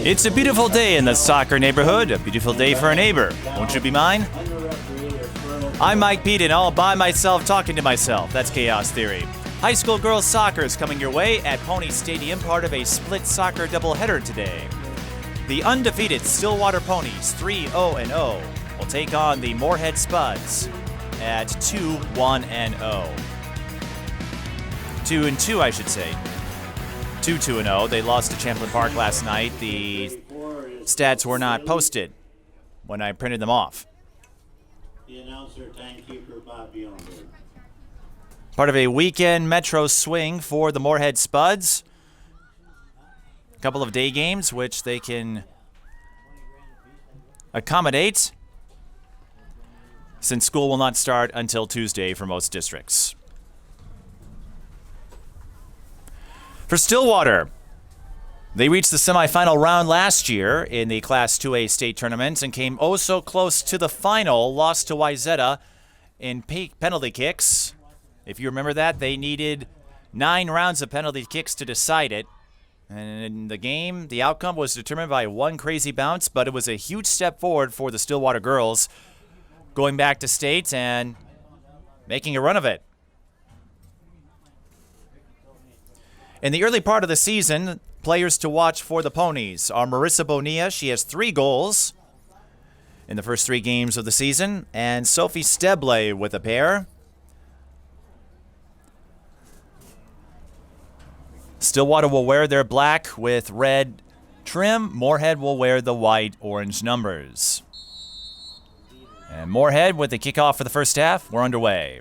It's a beautiful day in the soccer neighborhood, a beautiful day for a neighbor. Won't you be mine? I'm Mike Pete, and all by myself talking to myself. That's Chaos Theory. High school girls soccer is coming your way at Ponies Stadium, part of a split soccer doubleheader today. The undefeated Stillwater Ponies, 3-0-0, will take on the Moorhead Spuds at 2-1-0. 2-2, I should say. 2-2-0. They lost to Champlain Park last night. The stats were not posted when I printed them off. The announcer, timekeeper, Bob Bjornberg. Part of a weekend Metro swing for the Moorhead Spuds. A couple of day games, which they can accommodate, since school will not start until Tuesday for most districts. For Stillwater, they reached the semifinal round last year in the Class 2A state tournament and came oh so close to the final, lost to Wayzata in penalty kicks. If you remember that, they needed 9 rounds of penalty kicks to decide it. And in the game, the outcome was determined by one crazy bounce, but it was a huge step forward for the Stillwater girls, going back to state and making a run of it. In the early part of the season, players to watch for the Ponies are Marissa Bonilla. She has 3 goals in the first 3 games of the season, and Sophie Steble with a pair. Stillwater will wear their black with red trim. Moorhead will wear the white-orange numbers. And Moorhead with the kickoff for the first half. We're underway.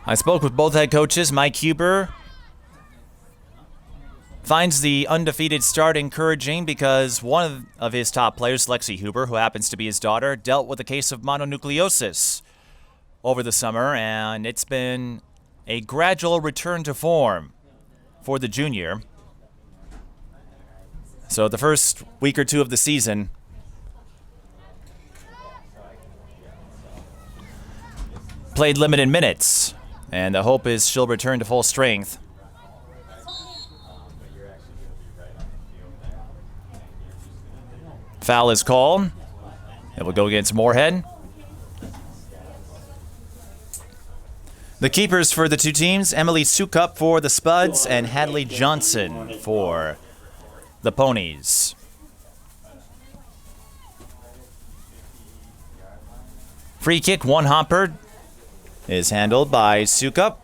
I spoke with both head coaches. Mike Huber finds the undefeated start encouraging because one of his top players, Lexi Huber, who happens to be his daughter, dealt with a case of mononucleosis over the summer, and it's been a gradual return to form for the junior. So the first week or 2 of the season played limited minutes, and the hope is she'll return to full strength. Foul is called. It will go against Moorhead. The keepers for the 2 teams, Emily Sukup for the Spuds and Hadley Johnson for the Ponies. Free kick, one hopper, is handled by Sukup.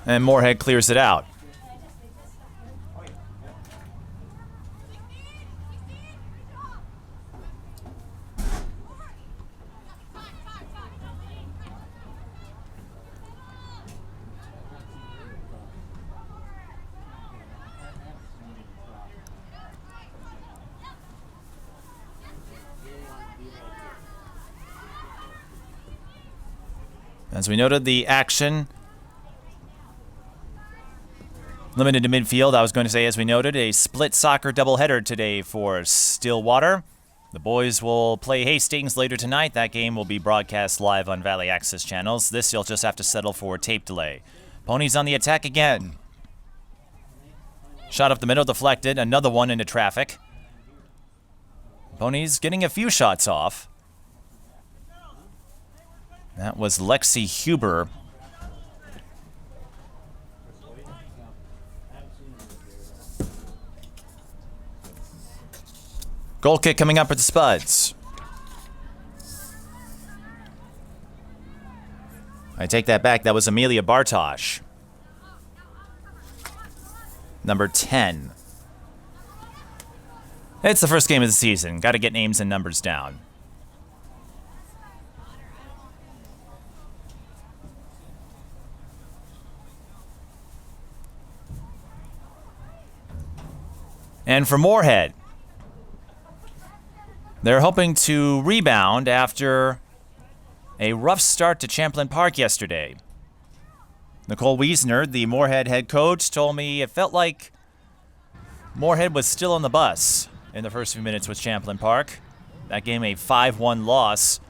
And Moorhead clears it out. As we noted, the action limited to midfield. I was going to say, as we noted, a split soccer doubleheader today for Stillwater. The boys will play Hastings later tonight. That game will be broadcast live on Valley Access channels. This you'll just have to settle for tape delay. Ponies on the attack again. Shot up the middle, deflected. Another one into traffic. Ponies getting a few shots off. That was Lexi Huber. Goal kick coming up for the Spuds. I take that back. That was Amelia Bartosh. Number 10. It's the first game of the season. Got to get names and numbers down. And for Moorhead, they're hoping to rebound after A rough start to Champlain Park yesterday. Nicole Wiesner, the Moorhead head coach, told me it felt like Moorhead was still on the bus in the first few minutes with Champlain Park. That game a 5-1 loss.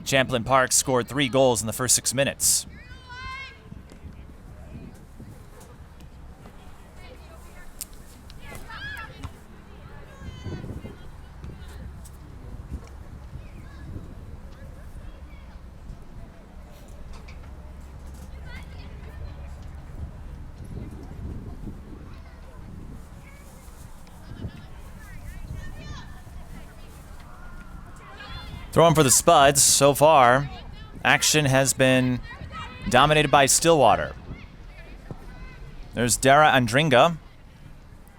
Champlain Park scored 3 goals in the first 6 minutes. Throwing for the Spuds so far. Action has been dominated by Stillwater. There's Dara Andringa,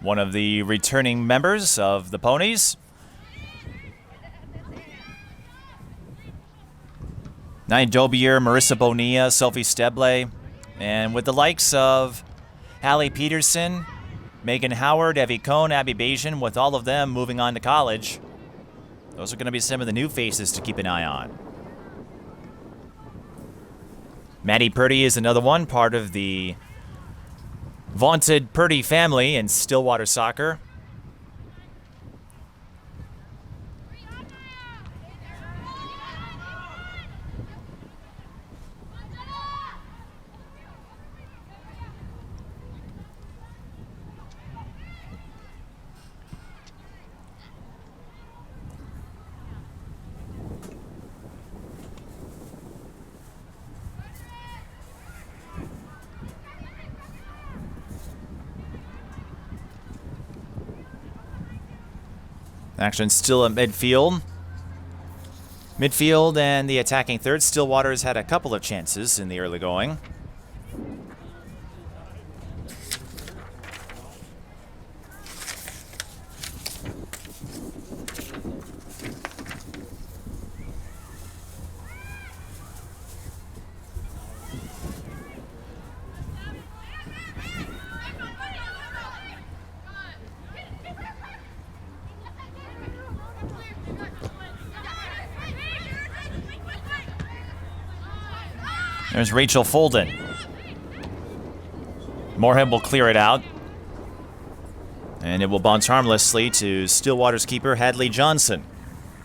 one of the returning members of the Ponies. Nine Dobier, Marissa Bonilla, Sophie Steble, and with the likes of Hallie Peterson, Megan Howard, Evie Cohn, Abby Bajan, with all of them moving on to college, those are going to be some of the new faces to keep an eye on. Maddie Purdy is another one, part of the vaunted Purdy family in Stillwater soccer. Action still at midfield. Midfield and the attacking third. Stillwater has had a couple of chances in the early going. There's Rachel Folden. Moorhead will clear it out. And it will bounce harmlessly to Stillwater's keeper, Hadley Johnson.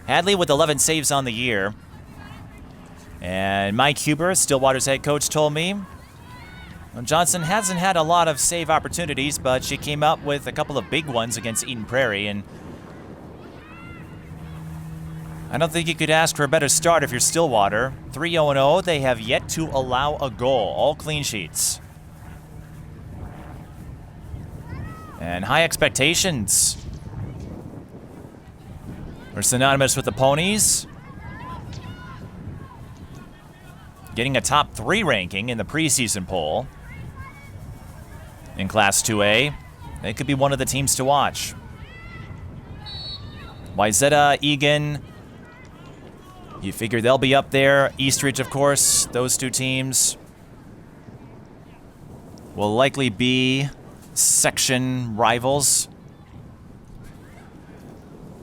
Hadley with 11 saves on the year. And Mike Huber, Stillwater's head coach, told me Johnson hasn't had a lot of save opportunities, but she came up with a couple of big ones against Eden Prairie, and I don't think you could ask for a better start if you're Stillwater. 3-0-0, they have yet to allow a goal, all clean sheets. And high expectations. We're synonymous with the Ponies. Getting a top 3 ranking in the preseason poll. In Class 2A, they could be one of the teams to watch. Wayzata, Egan, you figure they'll be up there. Eastridge, of course, those two teams will likely be section rivals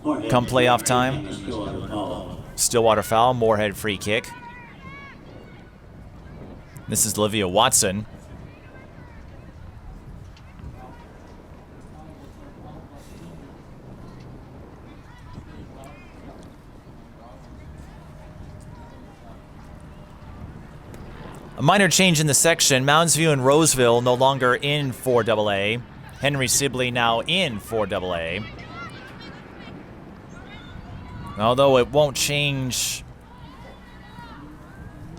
come playoff time. Stillwater foul, Moorhead free kick. This is Olivia Watson. A minor change in the section. Mounds View and Roseville no longer in 4AA. Henry Sibley now in 4AA. Although it won't change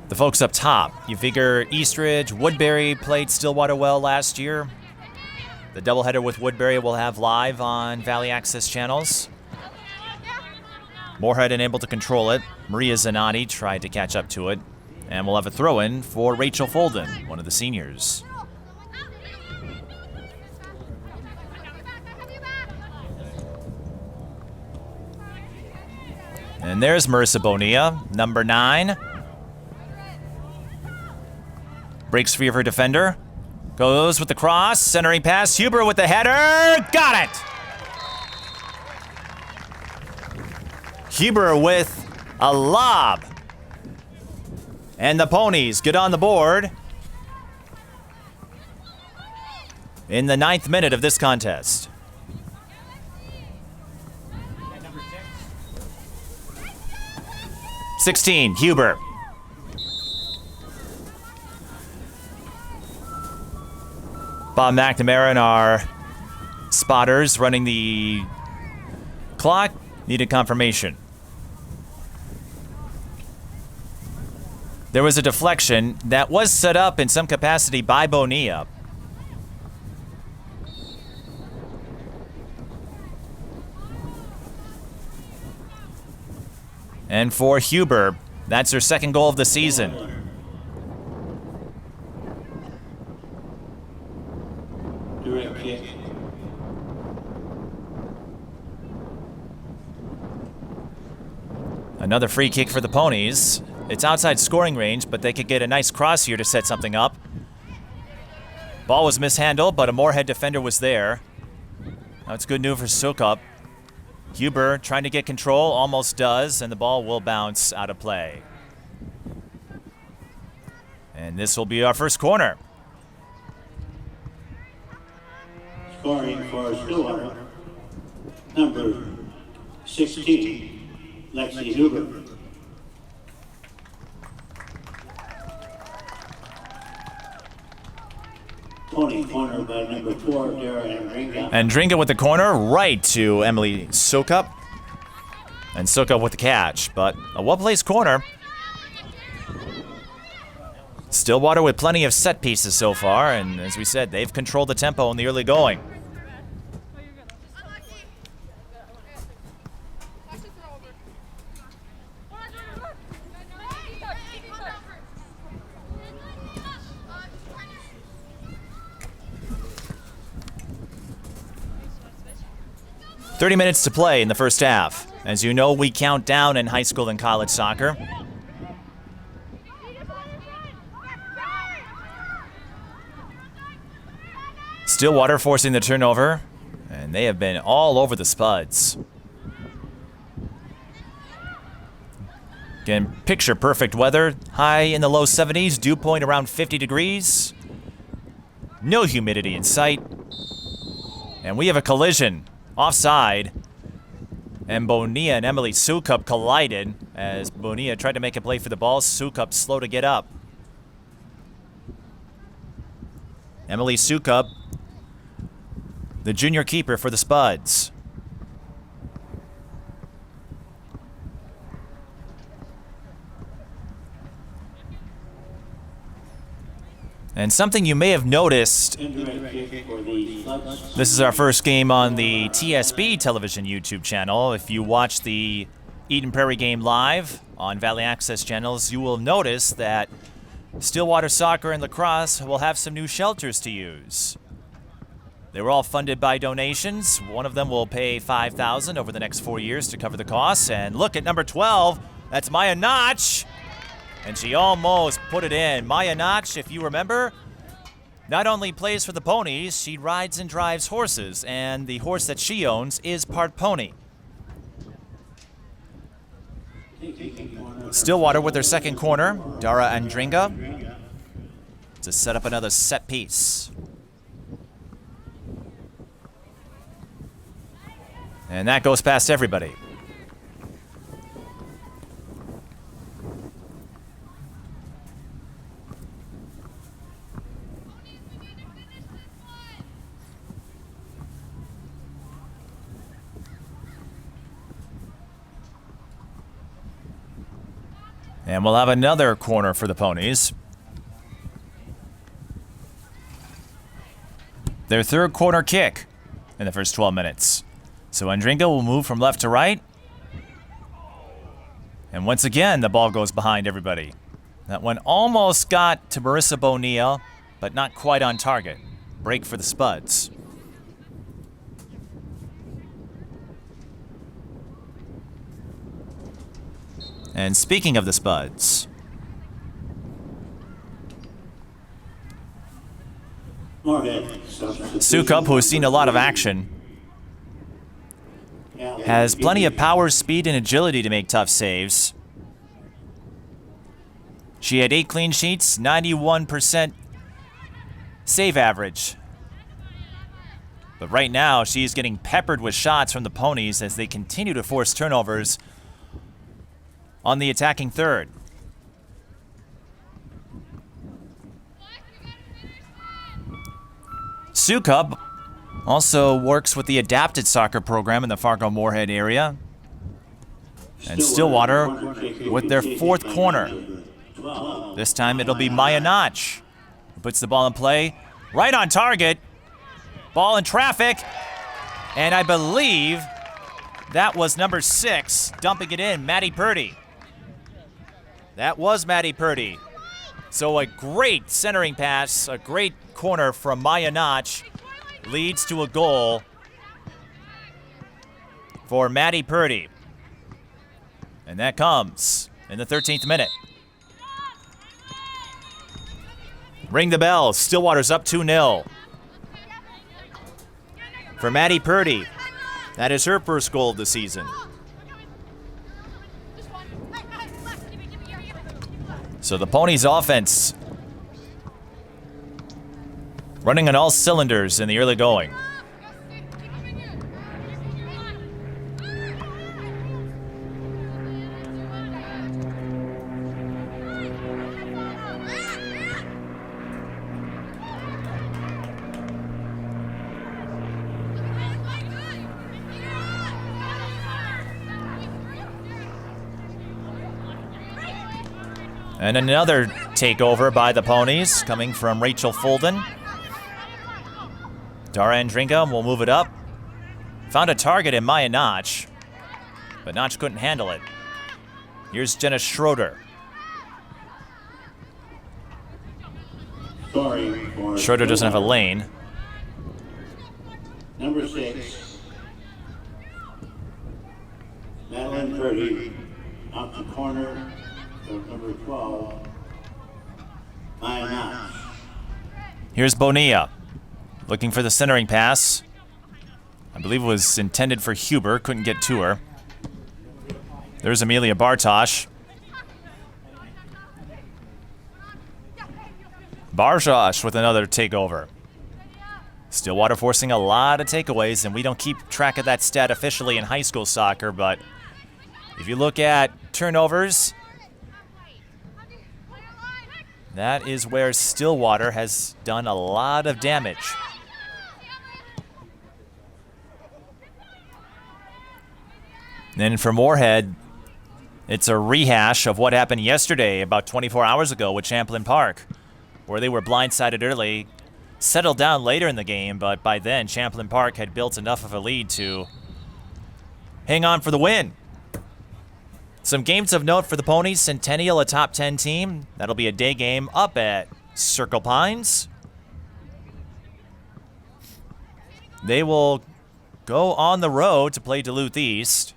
the folks up top. You figure Eastridge, Woodbury played Stillwater well last year. The doubleheader with Woodbury will have live on Valley Access channels. Moorhead unable to control it. Maria Zanotti tried to catch up to it. And we'll have a throw-in for Rachel Folden, one of the seniors. And there's Marissa Bonilla, number 9. Breaks free of her defender. Goes with the cross, centering pass. Huber with the header. Got it! Huber with a lob. And the Ponies get on the board in the 9th minute of this contest. 16, Huber. Bob McNamara and our spotters running the clock needed confirmation. There was a deflection that was set up in some capacity by Bonilla. And for Huber, that's their 2nd goal of the season. Direct kick. Another free kick for the Ponies. It's outside scoring range, but they could get a nice cross here to set something up. Ball was mishandled, but a Moorhead defender was there. Now it's good news for Sukup. Huber trying to get control, almost does, and the ball will bounce out of play. And this will be our first corner. Scoring for Stillwater, number 16, Lexi Huber. Pony corner by number 4, Dara Andringa. Andringa with the corner, right to Emily Sukup. And Sukup with the catch, but a well-placed corner. Stillwater with plenty of set pieces so far, and as we said, they've controlled the tempo in the early going. "30 minutes to play in the first half. As you know, we count down in high school and college soccer. Stillwater forcing the turnover, and they have been all over the Spuds. Again, picture perfect weather. High in the low 70s, dew point around 50 degrees. No humidity in sight. And we have a collision. Offside, and Bonilla and Emily Sukup collided as Bonilla tried to make a play for the ball. Sukup slow to get up. Emily Sukup, the junior keeper for the Spuds. And something you may have noticed, this is our first game on the TSB television YouTube channel. If you watch the Eden Prairie game live on Valley Access channels, you will notice that Stillwater Soccer and Lacrosse will have some new shelters to use. They were all funded by donations. One of them will pay $5,000 over the next 4 years to cover the costs. And look at number 12, that's Maya Notch. And she almost put it in. Maya Notch, if you remember, not only plays for the Ponies, she rides and drives horses, and the horse that she owns is part pony. Stillwater with their 2nd corner, Dara Andringa, to set up another set piece. And that goes past everybody. And we'll have another corner for the Ponies. Their 3rd corner kick in the first 12 minutes. So Andringa will move from left to right. And once again, the ball goes behind everybody. That one almost got to Marissa Bonilla, but not quite on target. Break for the Spuds. And speaking of the Spuds, Moorhead. Sukup, who has seen a lot of action, has plenty of power, speed, and agility to make tough saves. She had 8 clean sheets, 91% save average. But right now, she's getting peppered with shots from the Ponies as they continue to force turnovers on the attacking third. Sukup also works with the adapted soccer program in the Fargo-Moorhead area. And Stillwater with their 4th corner. This time it'll be Maya Notch who puts the ball in play. Right on target. Ball in traffic. And I believe that was number 6 dumping it in, Maddie Purdy. That was Maddie Purdy. So a great centering pass, a great corner from Maya Notch leads to a goal for Maddie Purdy. And that comes in the 13th minute. Ring the bell. Stillwater's up 2-0. For Maddie Purdy, that is her first goal of the season. So the Ponies offense running on all cylinders in the early going. And another takeover by the Ponies coming from Rachel Fulden. Dara Andringa will move it up. Found a target in Maya Notch, but Notch couldn't handle it. Here's Jenna Schroeder. Schroeder doesn't have a lane. Number 6, Madeline Purdy, off the corner of number 12, Maya Notch. Here's Bonilla, looking for the centering pass. I believe it was intended for Huber, couldn't get to her. There's Amelia Bartosh. Bartosh with another takeover. Stillwater forcing a lot of takeaways, and we don't keep track of that stat officially in high school soccer, but if you look at turnovers, that is where Stillwater has done a lot of damage. Then for Moorhead, it's a rehash of what happened yesterday, about 24 hours ago with Champlain Park, where they were blindsided early, settled down later in the game, but by then Champlain Park had built enough of a lead to hang on for the win. Some games of note for the Ponies. Centennial, a top 10 team. That'll be a day game up at Circle Pines. They will go on the road to play Duluth East.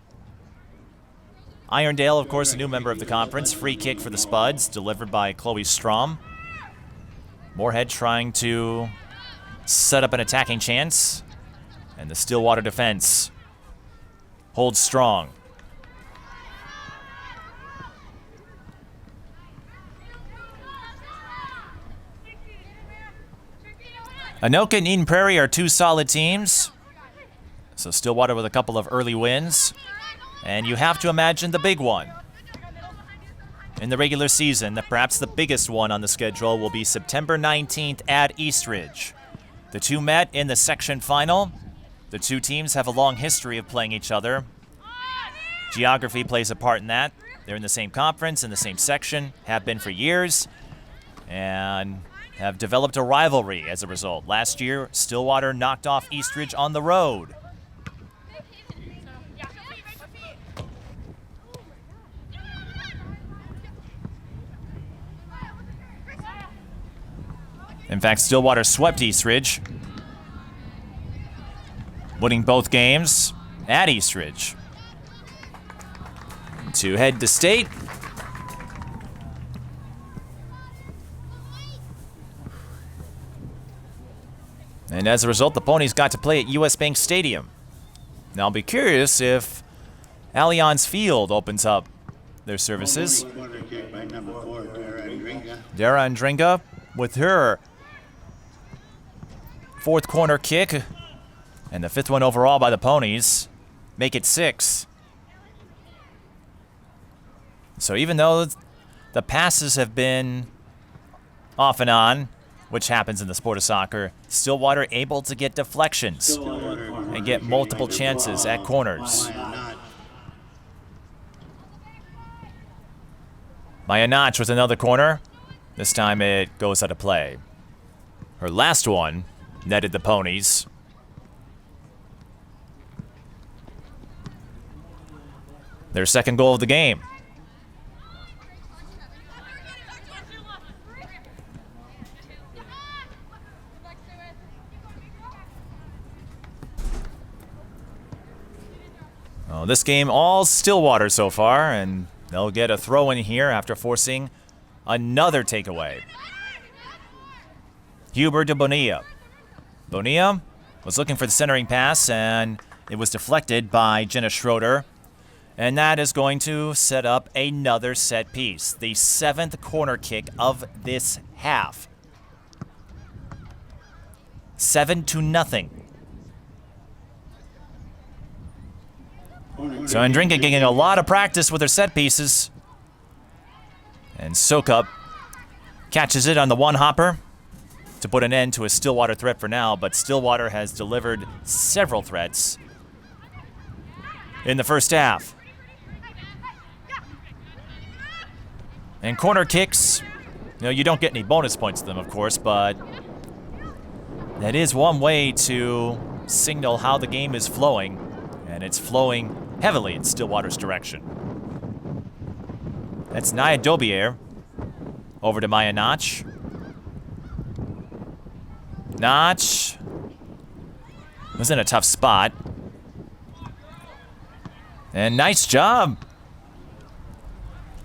Irondale, of course, a new member of the conference. Free kick for the Spuds, delivered by Chloe Strom. Moorhead trying to set up an attacking chance. And the Stillwater defense holds strong. Anoka and Eden Prairie are two solid teams. So Stillwater with a couple of early wins. And you have to imagine the big one in the regular season, perhaps the biggest one on the schedule, will be September 19th at Eastridge. The two met in the section final. The two teams have a long history of playing each other. Geography plays a part in that. They're in the same conference, in the same section, have been for years, and have developed a rivalry as a result. Last year, Stillwater knocked off Eastridge on the road. In fact, Stillwater swept Eastridge, winning both games at Eastridge. To head to state. And as a result, the Ponies got to play at US Bank Stadium. Now I'll be curious if Allianz Field opens up their services. Dara Andringa with her 4th corner kick, and the 5th one overall by the Ponies. Make it 6. So even though the passes have been off and on, which happens in the sport of soccer, Stillwater able to get deflections and get multiple chances at corners. Maya Notch with another corner. This time it goes out of play. Her last one netted the Ponies. Their 2nd goal of the game. Well, this game all Stillwater so far, and they'll get a throw in here after forcing another takeaway. Huber to Bonilla. Bonilla was looking for the centering pass, and it was deflected by Jenna Schroeder. And that is going to set up another set piece. The 7th corner kick of this half. 7-0. So Andringa getting a lot of practice with her set pieces. And Sokup catches it on the one-hopper to put an end to a Stillwater threat for now, but Stillwater has delivered several threats in the first half. And corner kicks, you don't get any bonus points to them, of course, but that is one way to signal how the game is flowing, and it's flowing heavily in Stillwater's direction. That's Nia Dobier over to Maya Notch. Notch was in a tough spot. And nice job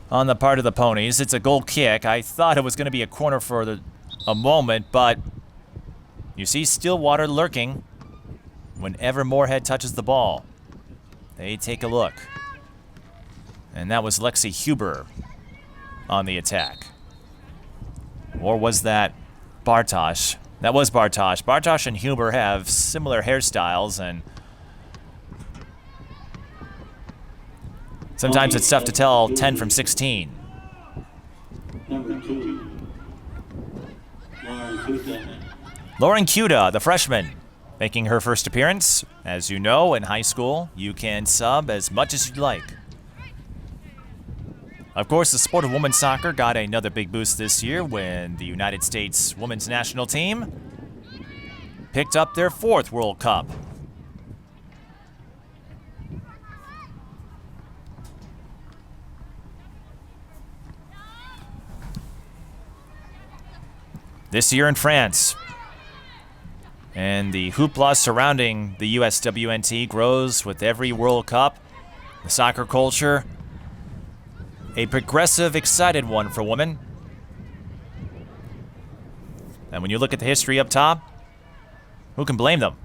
on the part of the Ponies. It's a goal kick. I thought it was going to be a corner for a moment, but you see Stillwater lurking whenever Moorhead touches the ball. They take a look. And that was Lexi Huber on the attack. Or was that Bartosz? That was Bartosz. Bartosz and Huber have similar hairstyles, and sometimes it's tough to tell 10 from 16. Number 2, Lauren Kuta. Lauren Kuta, the freshman, making her first appearance. As you know, in high school, you can sub as much as you'd like. Of course, the sport of women's soccer got another big boost this year when the United States women's national team picked up their 4th World Cup. This year in France. And the hoopla surrounding the USWNT grows with every World Cup. The soccer culture, a progressive, excited one for women. And when you look at the history up top, who can blame them?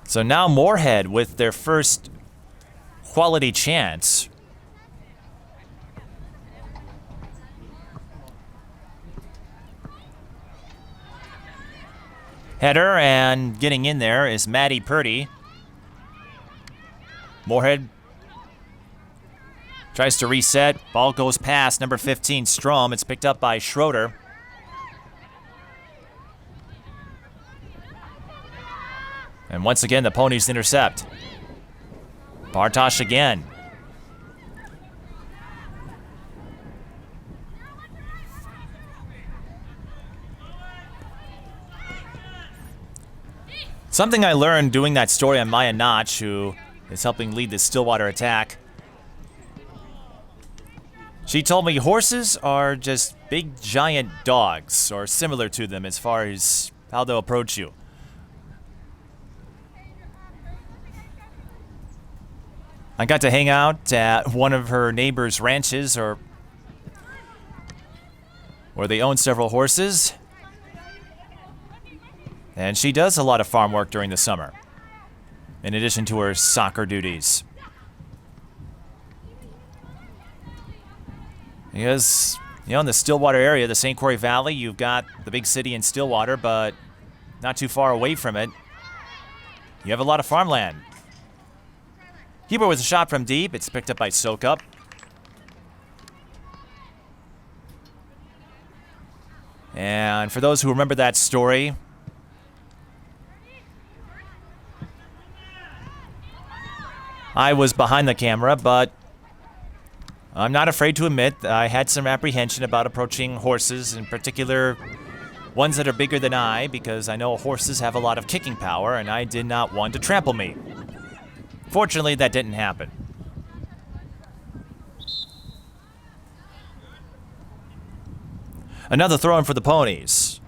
So now Moorhead with their first quality chance. Header, and getting in there is Maddie Purdy. Moorhead tries to reset. Ball goes past number 15, Strom. It's picked up by Schroeder. And once again, the Ponies intercept. Bartosz again. Something I learned doing that story on Maya Notch, who is helping lead the Stillwater attack. She told me horses are just big giant dogs, or similar to them as far as how they'll approach you. I got to hang out at one of her neighbor's ranches, where they own several horses. And she does a lot of farm work during the summer, in addition to her soccer duties. Because, in the Stillwater area, the St. Croix Valley, you've got the big city in Stillwater, but not too far away from it, you have a lot of farmland. Huber with a shot from deep. It's picked up by Soak Up. And for those who remember that story, I was behind the camera, but I'm not afraid to admit that I had some apprehension about approaching horses, in particular ones that are bigger than I, because I know horses have a lot of kicking power, and I did not want to trample me. Fortunately, that didn't happen. Another throw-in for the Ponies.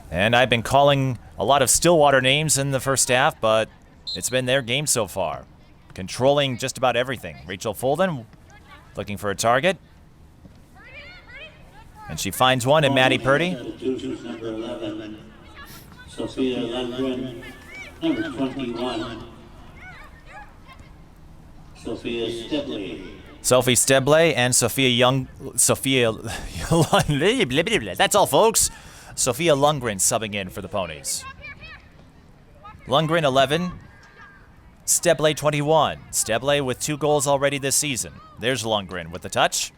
And I've been calling a lot of Stillwater names in the first half, but it's been their game so far. Controlling just about everything. Rachel Folden looking for a target. And she finds one in Maddie Purdy. Number 11, Sophia Lundgren. Number 21, Sophia Stebley. Sophie Stebley and Sophia that's all, folks. Sophia Lundgren subbing in for the Ponies. Lundgren 11, Stebley 21. Stebley with 2 goals already this season. There's Lundgren with the touch.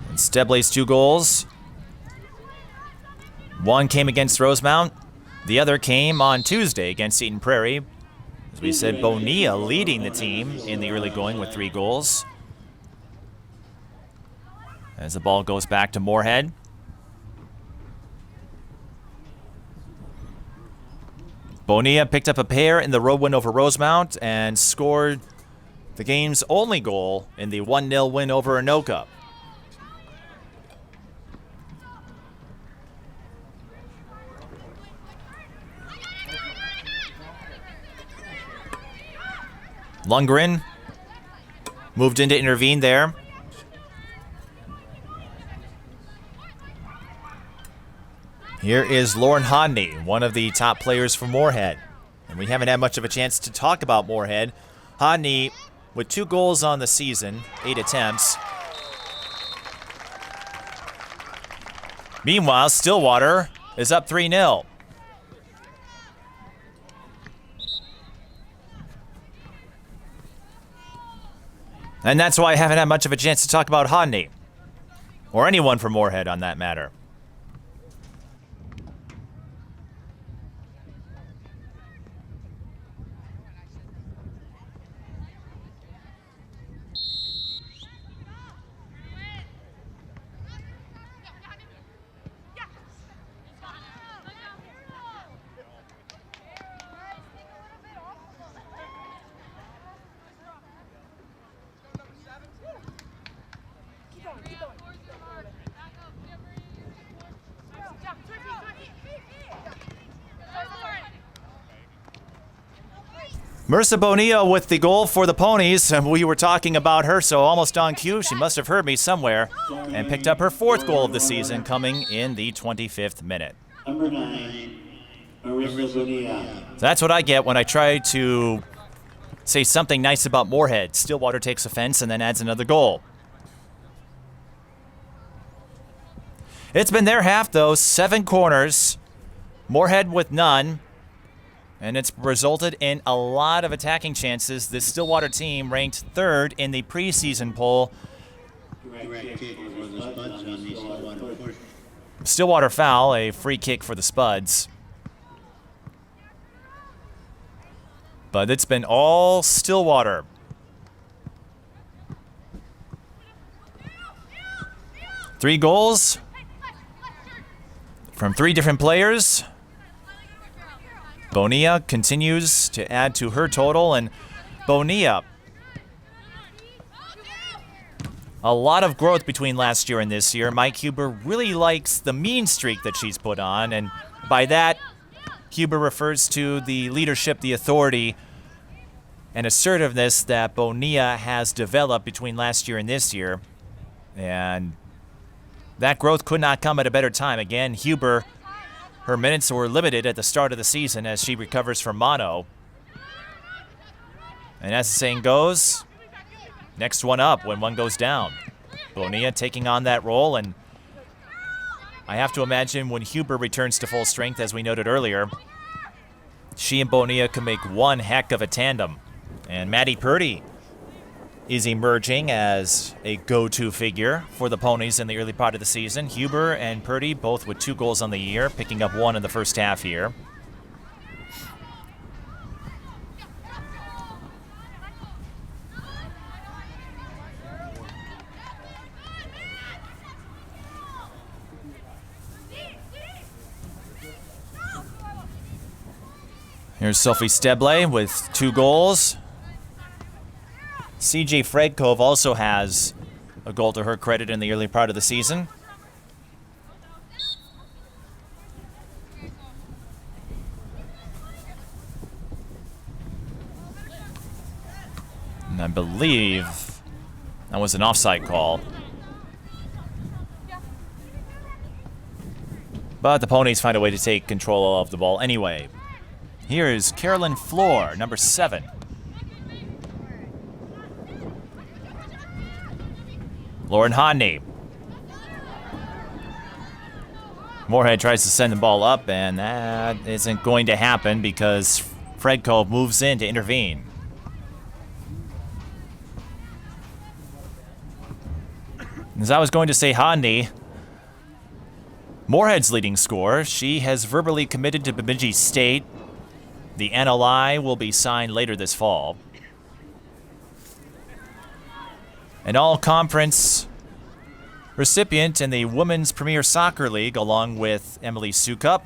And Stebley's 2 goals. One came against Rosemount. The other came on Tuesday against Eaton Prairie. As we said, Bonilla leading the team in the early going with 3 goals. As the ball goes back to Moorhead. Bonilla picked up a pair in the road win over Rosemount and scored the game's only goal in the 1-0 win over Anoka. Lundgren moved in to intervene there. Here is Lauren Hodney, one of the top players for Moorhead. And we haven't had much of a chance to talk about Moorhead. Hodney with 2 goals on the season, 8 attempts. Meanwhile, Stillwater is up 3-0. And that's why I haven't had much of a chance to talk about Hodney. Or anyone from Moorhead on that matter. Marissa Bonilla with the goal for the Ponies. We were talking about her, so almost on cue. She must have heard me somewhere and picked up her 4th goal of the season, coming in the 25th minute. Number 9, Marissa Bonilla. That's what I get when I try to say something nice about Moorhead. Stillwater takes offense and then adds another goal. It's been their half, though. 7 corners. Moorhead with none. And it's resulted in a lot of attacking chances. This Stillwater team ranked 3rd in the preseason poll. Stillwater foul, a free kick for the Spuds. But it's been all Stillwater. Three goals from 3 different players. Bonilla continues to add to her total, and Bonilla A lot of growth between last year and this year. Mike Huber really likes the mean streak that she's put on, and by that, Huber refers to the leadership, the authority, and assertiveness that Bonilla has developed between last year and this year. And that growth could not come at a better time. Again, Huber, her minutes were limited at the start of the season as she recovers from mono. And as the saying goes, next one up when one goes down. Bonilla taking on that role, and I have to imagine when Huber returns to full strength, as we noted earlier, she and Bonilla can make one heck of a tandem. And Maddie Purdy is emerging as a go-to figure for the Ponies in the early part of the season. Huber and Purdy both with 2 goals on the year, picking up 1 in the first half here. Here's Sophie Steble with 2 goals. CJ Fredkov also has a goal to her credit in the early part of the season. And I believe that was an offside call. But the Ponies find a way to take control of the ball anyway. Here is Carolyn Floor, number 7. Lauren Hodney. Moorhead tries to send the ball up, and that isn't going to happen because Fredkov moves in to intervene. As I was going to say, Hodney, Moorhead's leading scorer, she has verbally committed to Bemidji State. The NLI will be signed later this fall. An all-conference recipient in the Women's Premier Soccer League, along with Emily Sukup.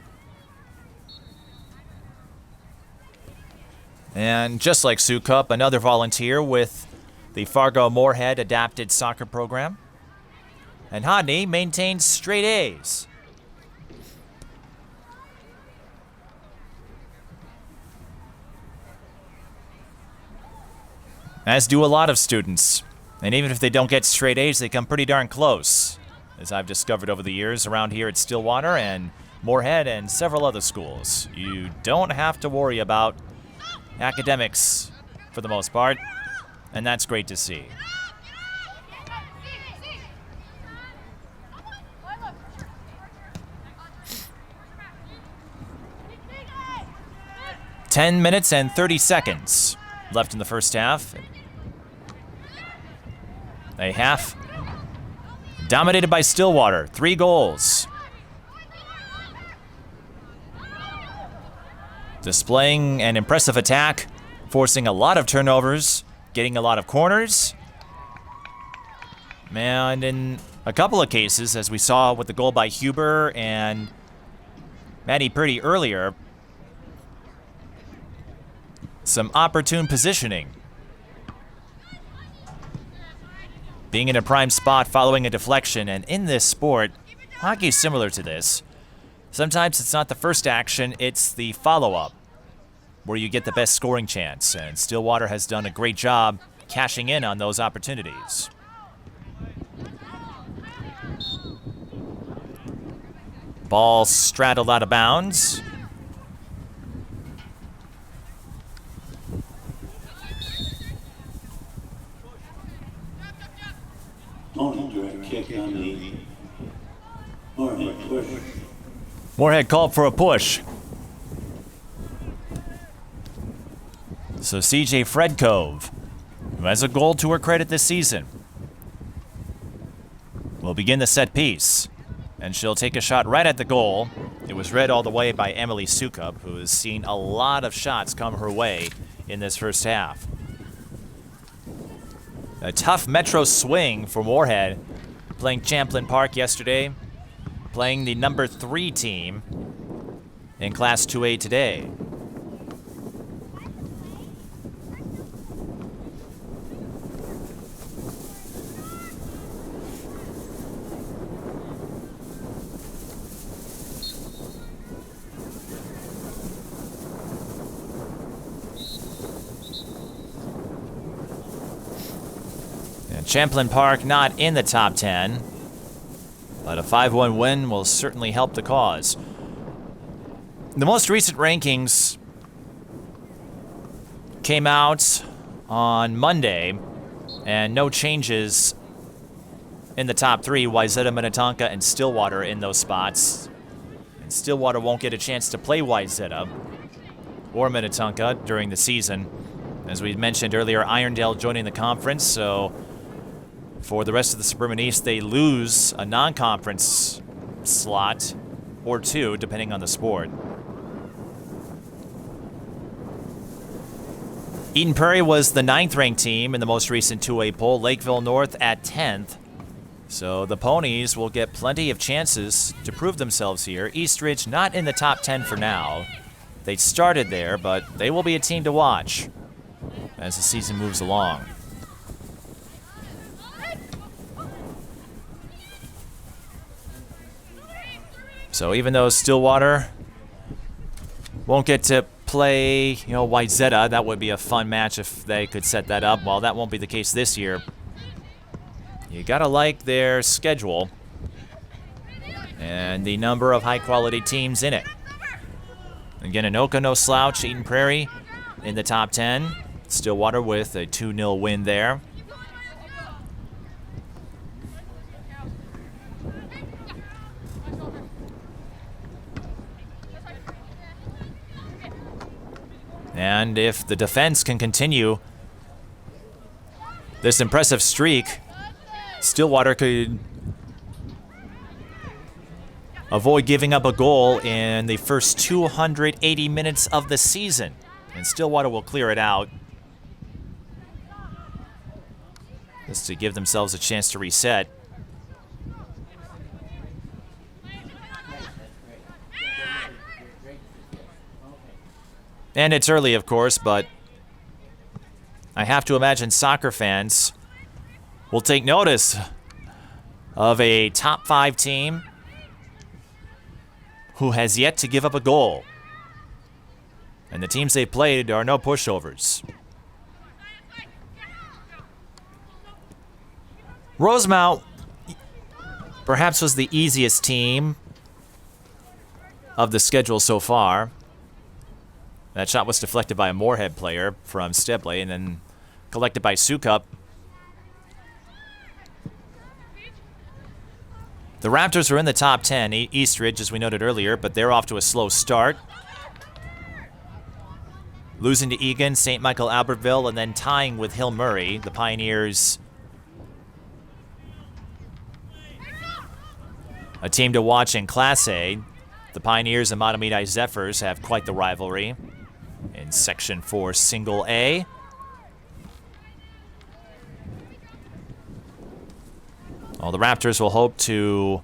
And just like Sukup, another volunteer with the Fargo Moorhead Adapted Soccer Program. And Hodney maintains straight A's. As do a lot of students. And even if they don't get straight A's, they come pretty darn close, as I've discovered over the years around here at Stillwater and Moorhead and several other schools. You don't have to worry about academics for the most part, and that's great to see. "10 minutes and 30 seconds left in the first half. A half dominated by Stillwater. 3 goals. Displaying an impressive attack, forcing a lot of turnovers, getting a lot of corners. And in a couple of cases, as we saw with the goal by Huber and Maddie Purdy earlier, some opportune positioning. Being in a prime spot following a deflection, and in this sport, hockey is similar to this. Sometimes it's not the first action, it's the follow-up where you get the best scoring chance, and Stillwater has done a great job cashing in on those opportunities. Ball straddled out of bounds. Direct kick on the Moorhead push. Moorhead called for a push. So CJ Fredkov, who has a goal to her credit this season, will begin the set piece. And she'll take a shot right at the goal. It was read all the way by Emily Sukup, who has seen a lot of shots come her way in this first half. A tough Metro swing for Moorhead, playing Champlain Park yesterday, playing the number 3 team in Class 2A today. And Champlain Park not in the top 10, but a 5-1 win will certainly help the cause. The most recent rankings came out on Monday, and no changes in the top 3. Wayzata, Minnetonka, and Stillwater in those spots. And Stillwater won't get a chance to play Wayzata or Minnetonka during the season. As we mentioned earlier, Irondale joining the conference, so for the rest of the Suburban East, they lose a non-conference slot or 2, depending on the sport. Eden Prairie was the 9th-ranked team in the most recent 2A poll. Lakeville North at 10th. So the Ponies will get plenty of chances to prove themselves here. Eastridge not in the top 10 for now. They started there, but they will be a team to watch as the season moves along. So even though Stillwater won't get to play, Wayzata, that would be a fun match if they could set that up. Well, that won't be the case this year. You gotta like their schedule and the number of high-quality teams in it. Again, Anoka, no slouch. Eden Prairie in the top 10. Stillwater with a 2-0 win there. And if the defense can continue this impressive streak, Stillwater could avoid giving up a goal in the first 280 minutes of the season. And Stillwater will clear it out just to give themselves a chance to reset. And it's early, of course, but I have to imagine soccer fans will take notice of a top 5 team who has yet to give up a goal. And the teams they played are no pushovers. Rosemount perhaps was the easiest team of the schedule so far. That shot was deflected by a Moorhead player from Stebley and then collected by Sukup. The Raptors are in the top 10, Eastridge, as we noted earlier, but they're off to a slow start. Losing to Egan, St. Michael, Albertville, and then tying with Hill Murray. The Pioneers, a team to watch in Class A. The Pioneers and Matamidi Zephyrs have quite the rivalry in Section 4 Single A. Well, the Raptors will hope to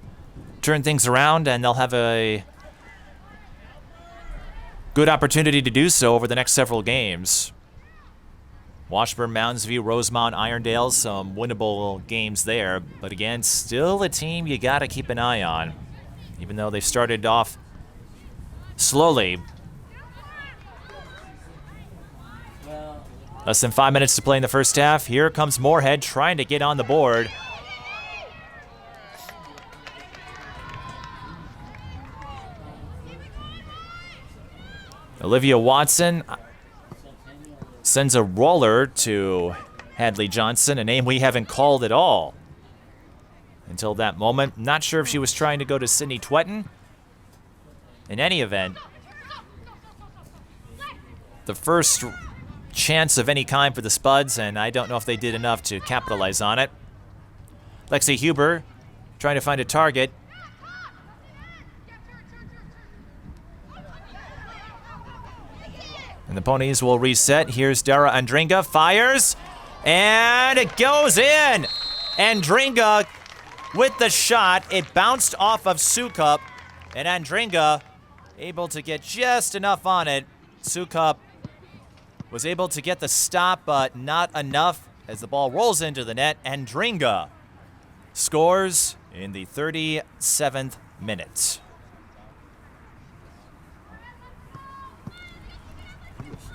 turn things around, and they'll have a good opportunity to do so over the next several games. Washburn, Mountains View, Rosemount, Irondale, some winnable games there. But again, still a team you got to keep an eye on, even though they've started off slowly. Less than 5 minutes to play in the first half. Here comes Moorhead trying to get on the board. Olivia Watson sends a roller to Hadley Johnson, a name we haven't called at all until that moment. Not sure if she was trying to go to Sydney Twetton. In any event, the first chance of any kind for the Spuds, and I don't know if they did enough to capitalize on it. Lexi Huber trying to find a target. And the Ponies will reset. Here's Dara Andringa, fires, and it goes in. Andringa with the shot. It bounced off of Sukup, and Andringa able to get just enough on it. Sukup was able to get the stop, but not enough as the ball rolls into the net. Andringa scores in the 37th minute.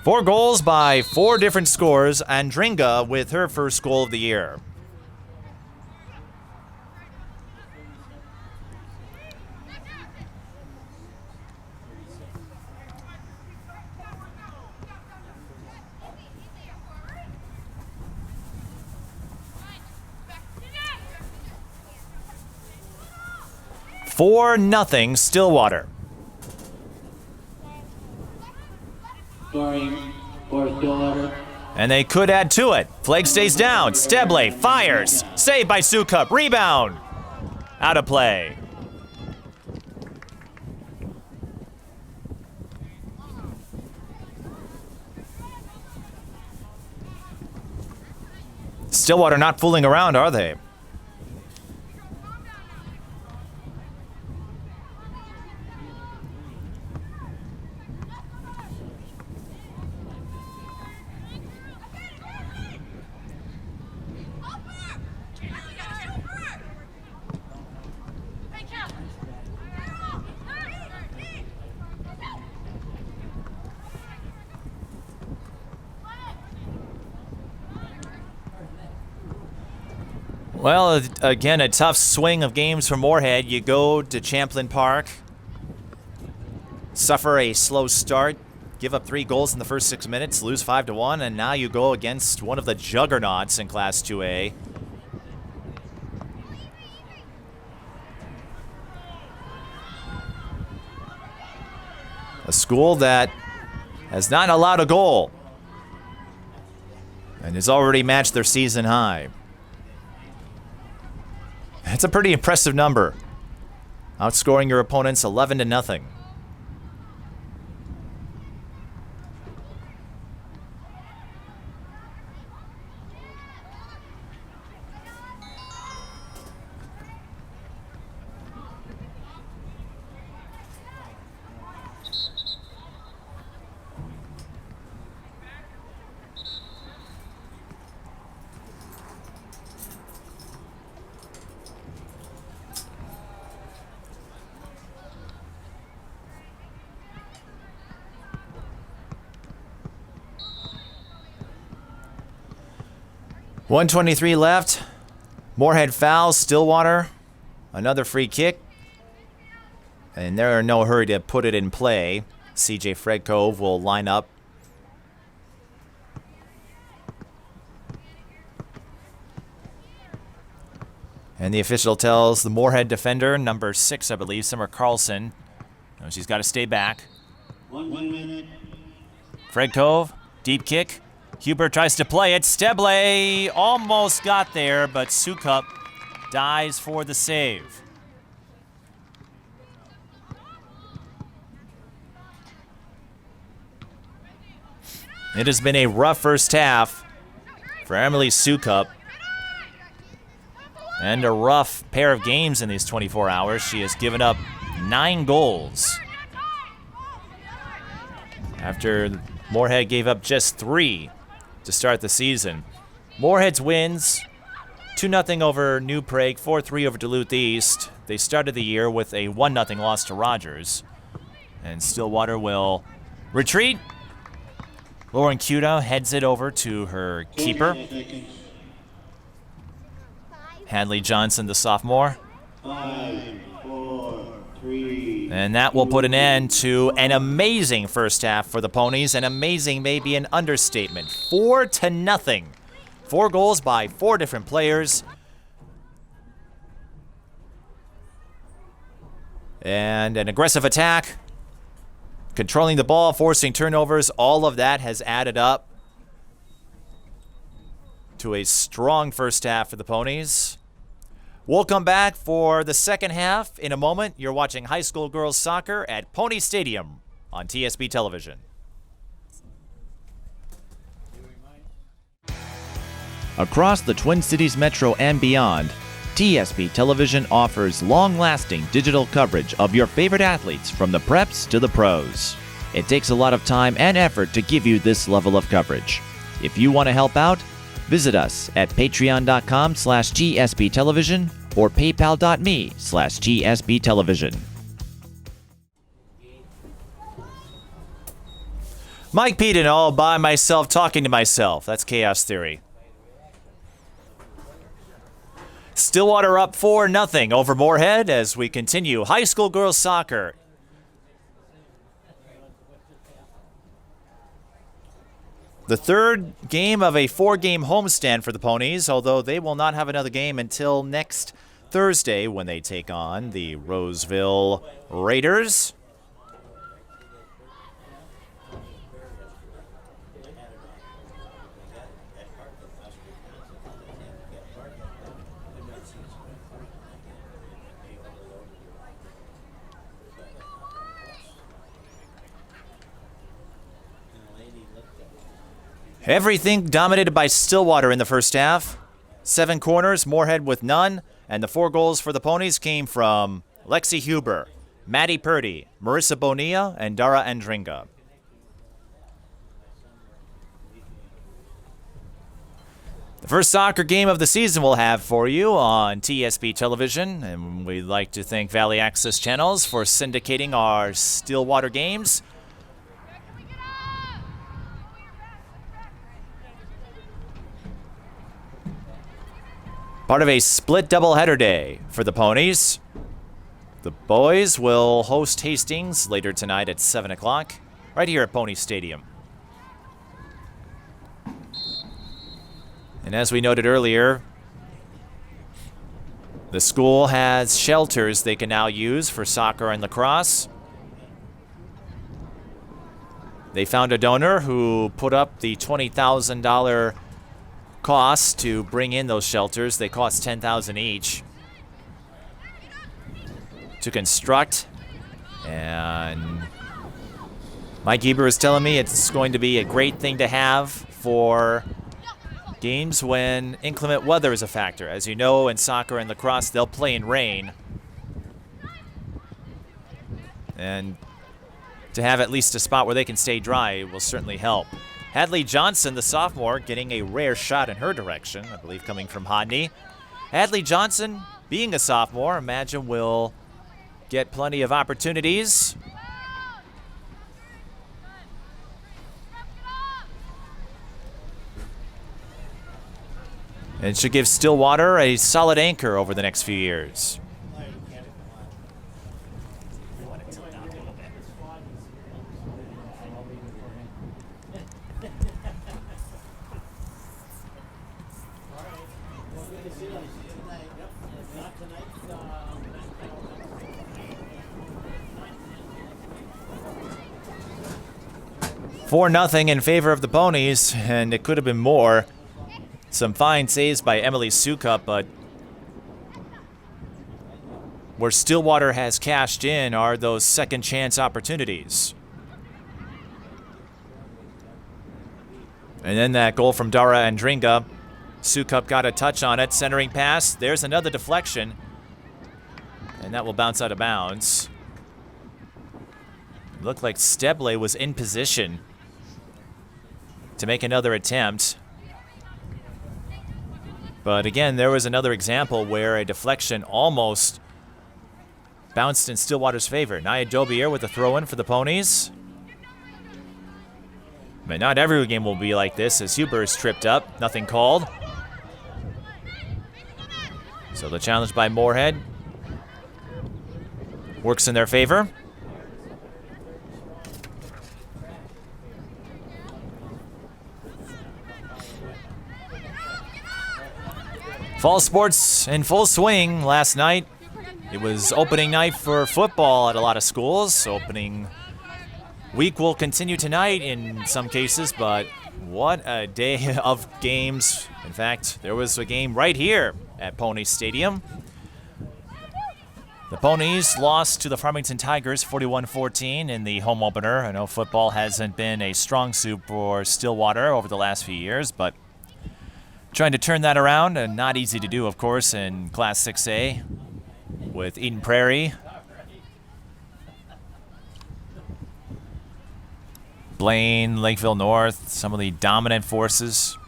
4 goals by 4 different scorers. Andringa with her first goal of the year. 4-0 Stillwater. Scoring for Stillwater. And they could add to it. Flag stays down. Steble fires. Saved by Sukup. Rebound. Out of play. Stillwater not fooling around, are they? Well, again, a tough swing of games for Moorhead. You go to Champlain Park, suffer a slow start, give up 3 goals in the first 6 minutes, lose 5-1, and now you go against one of the juggernauts in Class 2A. A school that has not allowed a goal and has already matched their season high. That's a pretty impressive number. Outscoring your opponents 11-0. .123 left. Moorhead fouls Stillwater. Another free kick. And they're in no hurry to put it in play. CJ Fredkove will line up. And the official tells the Moorhead defender, number 6, I believe, Summer Carlson, she's got to stay back. 1 minute. Fredkove, deep kick. Huber tries to play it. Steble almost got there, but Sukup dies for the save. It has been a rough first half for Emily Sukup, and a rough pair of games in these 24 hours. She has given up 9 goals after Moorhead gave up just 3 to start the season. Moorhead's wins 2-0 over New Prague, 4-3 over Duluth East. They started the year with a 1-0 loss to Rogers. And Stillwater will retreat. Lauren Cuda heads it over to her keeper, Hadley Johnson, the sophomore. 5, 4, 3. And that will put an end to an amazing first half for the Ponies. And amazing may be an understatement. 4-0. 4 goals by 4 different players. And an aggressive attack. Controlling the ball, forcing turnovers. All of that has added up to a strong first half for the Ponies. We'll come back for the second half in a moment. You're watching high school girls soccer at Pony Stadium on TSB Television. Across the Twin Cities Metro and beyond, TSB Television offers long-lasting digital coverage of your favorite athletes from the preps to the pros. It takes a lot of time and effort to give you this level of coverage. If you want to help out, visit us at patreon.com/GSB Television or paypal.me/GSB Television. Mike Peden all by myself talking to myself. That's chaos theory. Stillwater up 4-0 over Moorhead as we continue high school girls soccer. The third game of a 4-game homestand for the Ponies, although they will not have another game until next Thursday when they take on the Roseville Raiders. Everything dominated by Stillwater in the first half. 7 corners, Moorhead with none, and the 4 goals for the Ponies came from Lexi Huber, Maddie Purdy, Marissa Bonilla, and Dara Andringa. The first soccer game of the season we'll have for you on TSP Television, and we'd like to thank Valley Access Channels for syndicating our Stillwater games. Part of a split doubleheader day for the Ponies. The boys will host Hastings later tonight at 7 o'clock, right here at Pony Stadium. And as we noted earlier, the school has shelters they can now use for soccer and lacrosse. They found a donor who put up the $20,000 cost to bring in those shelters. They cost $10,000 each to construct, and Mike Eber is telling me it's going to be a great thing to have for games when inclement weather is a factor. As you know, in soccer and lacrosse, they'll play in rain, and to have at least a spot where they can stay dry will certainly help. Hadley Johnson, the sophomore, getting a rare shot in her direction, I believe coming from Hodney. Hadley Johnson, being a sophomore, imagine will get plenty of opportunities. And should give Stillwater a solid anchor over the next few years. For nothing in favor of the Ponies, and it could have been more. Some fine saves by Emily Sukup, but where Stillwater has cashed in are those second chance opportunities. And then that goal from Dara Andringa. Sukup got a touch on it, centering pass. There's another deflection, and that will bounce out of bounds. It looked like Steble was in position to make another attempt. But again, there was another example where a deflection almost bounced in Stillwater's favor. Nia Dobier with a throw-in for the Ponies. But not every game will be like this as Huber is tripped up. Nothing called. So the challenge by Moorhead works in their favor. Fall sports in full swing last night. It was opening night for football at a lot of schools. Opening week will continue tonight in some cases, but what a day of games. In fact, there was a game right here at Pony Stadium. The Ponies lost to the Farmington Tigers 41-14 in the home opener. I know football hasn't been a strong suit for Stillwater over the last few years, but trying to turn that around, and not easy to do, of course, in Class 6A with Eden Prairie. Blaine, Lakeville North, some of the dominant forces.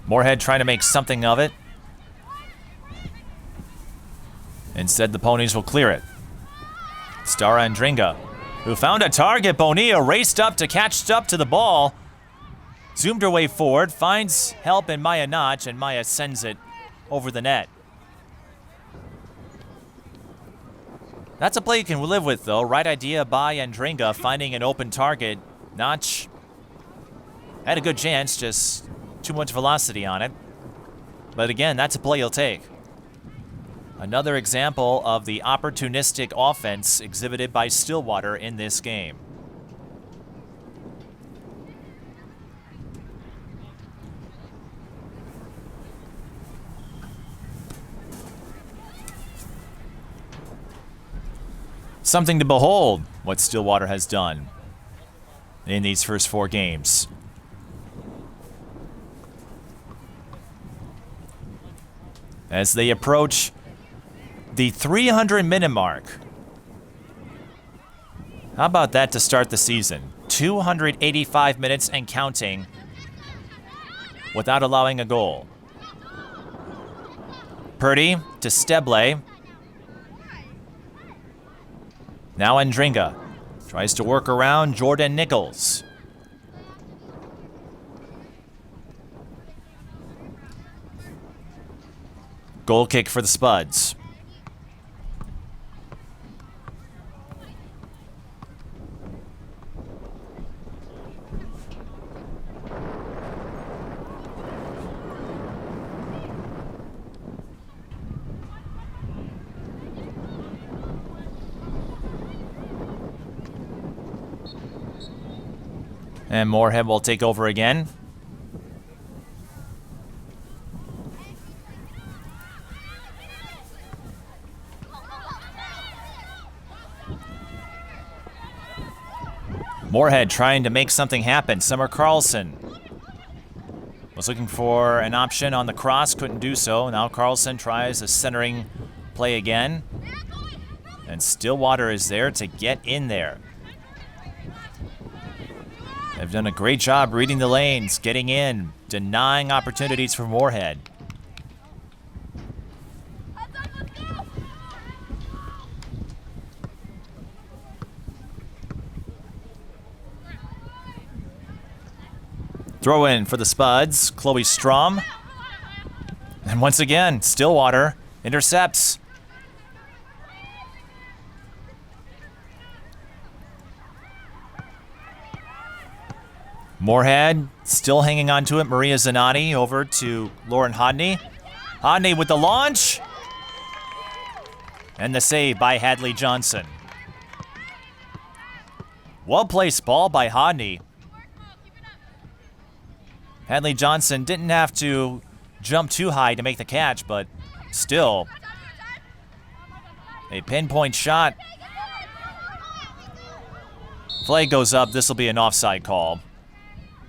Moorhead trying to make something of it. Instead, the Ponies will clear it. Stara Andringa, who found a target. Bonilla raced up to catch up to the ball. Zoomed her way forward, finds help in Maya Notch, and Maya sends it over the net. That's a play you can live with, though. Right idea by Andringa, finding an open target. Notch had a good chance, just too much velocity on it. But again, that's a play you'll take. Another example of the opportunistic offense exhibited by Stillwater in this game. Something to behold, what Stillwater has done in these first 4 games. As they approach the 300-minute mark. How about that to start the season? 285 minutes and counting without allowing a goal. Purdy to Steble. Now Andringa tries to work around Jordan Nichols. Goal kick for the Spuds. And Moorhead will take over again. Moorhead trying to make something happen. Summer Carlson was looking for an option on the cross, couldn't do so. Now Carlson tries a centering play again. And Stillwater is there to get in there. They've done a great job reading the lanes, getting in, denying opportunities for Moorhead. Throw in for the Spuds, Chloe Strom. And once again, Stillwater intercepts. Moorhead still hanging on to it. Maria Zanotti over to Lauren Hodney. Hodney with the launch. And the save by Hadley Johnson. Well-placed ball by Hodney. Hadley Johnson didn't have to jump too high to make the catch, but still a pinpoint shot. Flag goes up. This will be an offside call.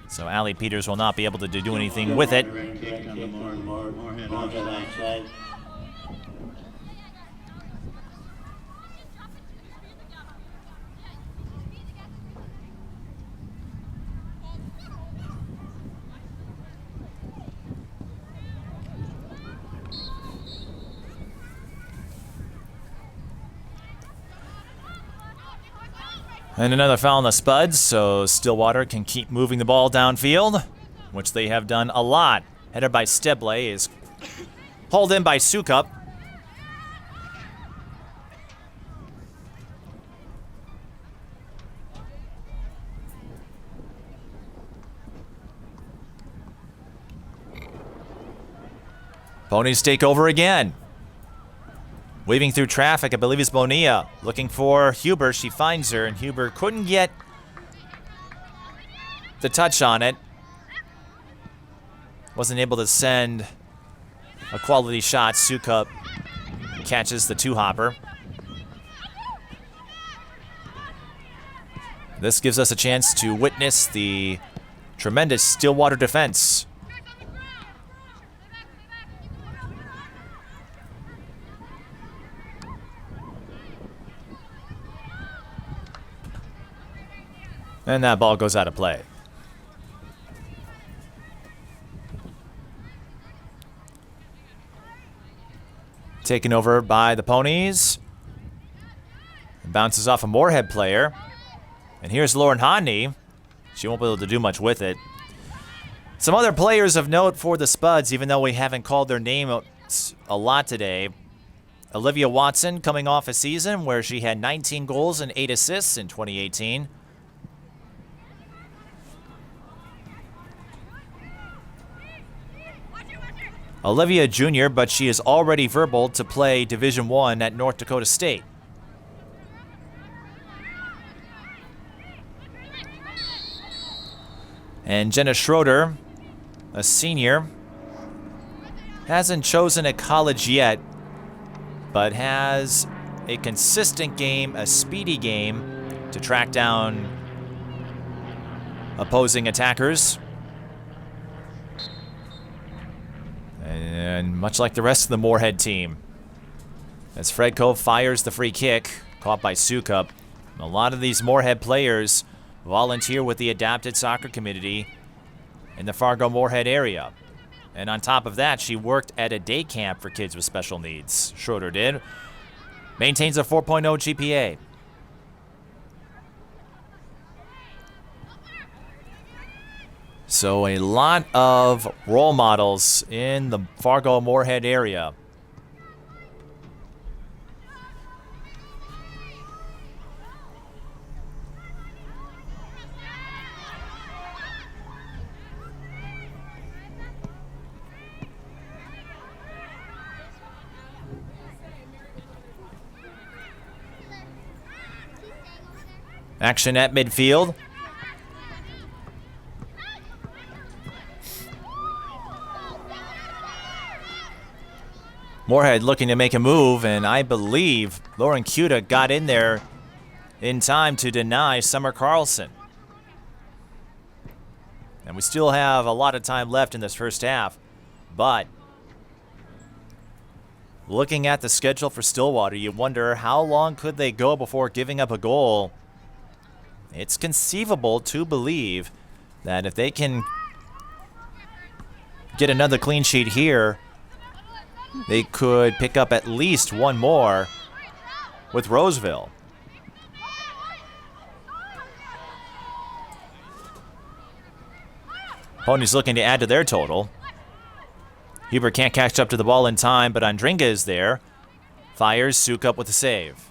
So Allie Peters will not be able to do anything with it. And another foul on the Spuds, so Stillwater can keep moving the ball downfield, which they have done a lot. Headed by Steble is hauled in by Sukup. Ponies take over again. Weaving through traffic, I believe it's Bonilla. Looking for Huber, she finds her, and Huber couldn't get the touch on it. Wasn't able to send a quality shot. Sukup catches the two-hopper. This gives us a chance to witness the tremendous Stillwater defense. And that ball goes out of play. Taken over by the Ponies. And bounces off a Moorhead player. And here's Lauren Hodney. She won't be able to do much with it. Some other players of note for the Spuds, even though we haven't called their name a lot today. Olivia Watson coming off a season where she had 19 goals and 8 assists in Olivia Jr., but she is already verbal to play Division I at North Dakota State. And Jenna Schroeder, a senior, hasn't chosen a college yet, but has a consistent game, a speedy game to track down opposing attackers. And much like the rest of the Moorhead team, as Fredko fires the free kick, caught by Sukup. A lot of these Moorhead players volunteer with the adapted soccer community in the Fargo-Moorhead area. And on top of that, she worked at a day camp for kids with special needs. Schroeder did. Maintains a 4.0 GPA. So a lot of role models in the Fargo-Moorhead area. Action at midfield. Moorhead looking to make a move, and I believe Lauren Cuda got in there in time to deny Summer Carlson. And we still have a lot of time left in this first half, but looking at the schedule for Stillwater, you wonder how long could they go before giving up a goal. It's conceivable to believe that if they can get another clean sheet here, they could pick up at least one more with Roseville. Ponies looking to add to their total. Huber can't catch up to the ball in time, but Andringa is there. Fires, Sukup with a save.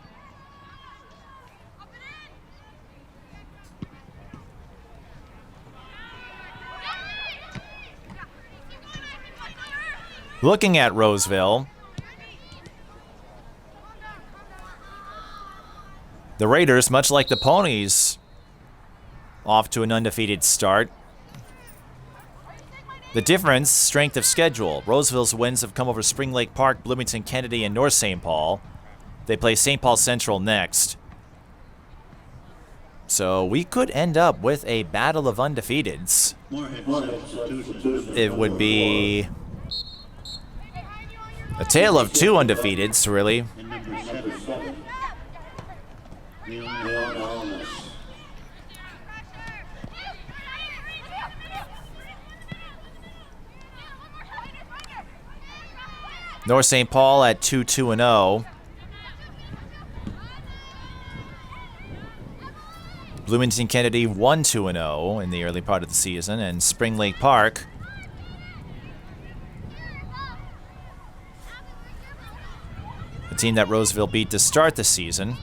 Looking at Roseville, the Raiders, much like the Ponies, off to an undefeated start. The difference, strength of schedule. Roseville's wins have come over Spring Lake Park, Bloomington Kennedy, and North St. Paul. They play St. Paul Central next. So we could end up with a battle of undefeateds. It would be a tale of two undefeateds, really. North St. Paul at 2-2-0. Bloomington Kennedy 1-2-0 in the early part of the season, and Spring Lake Park the team that Roseville beat to start the season,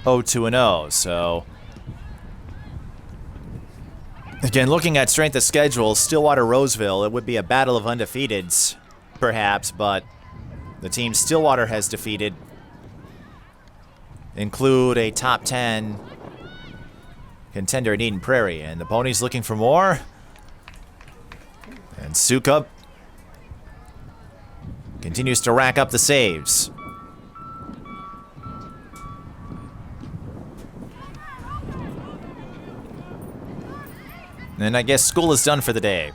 0-2-0. So, again, looking at strength of schedule, Stillwater-Roseville, it would be a battle of undefeateds, perhaps, but the team Stillwater has defeated include a top 10 contender in Eden Prairie. And the Ponies looking for more. And Sukup continues to rack up the saves. And I guess school is done for the day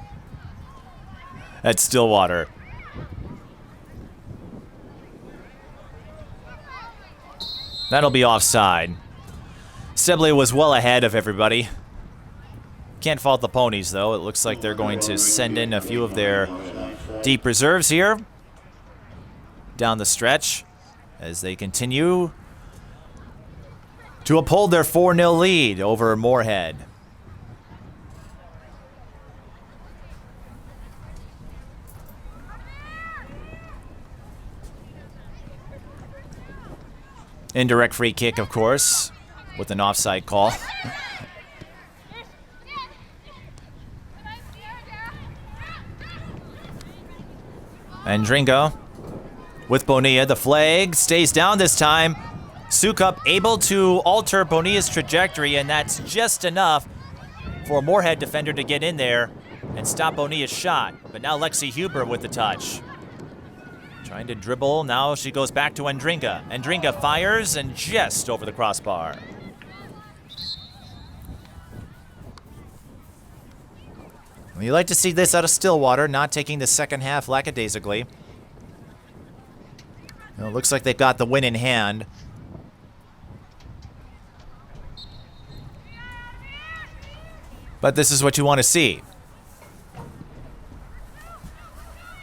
at Stillwater. That'll be offside. Sibley was well ahead of everybody. Can't fault the Ponies, though. It looks like they're going to send in a few of their deep reserves here down the stretch as they continue to uphold their 4-0 lead over Moorhead. Indirect free kick, of course, with an offside call. Andringa with Bonilla. The flag stays down this time. Sukup able to alter Bonilla's trajectory, and that's just enough for a Moorhead defender to get in there and stop Bonilla's shot. But now Lexi Huber with the touch. Trying to dribble. Now she goes back to Andringa. Andringa fires and just over the crossbar. Well, you like to see this out of Stillwater, not taking the second half lackadaisically. Well, it looks like they've got the win in hand. But this is what you want to see.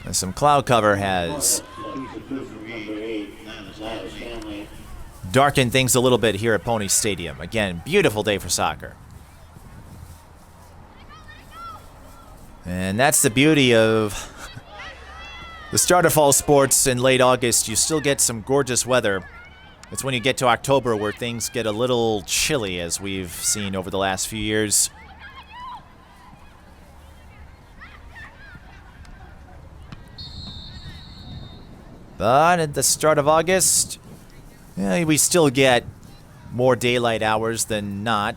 And some cloud cover has darkened things a little bit here at Ponies Stadium. Again, beautiful day for soccer. And that's the beauty of the start of fall sports in late August. You still get some gorgeous weather. It's when you get to October where things get a little chilly, as we've seen over the last few years. But at the start of August, we still get more daylight hours than not.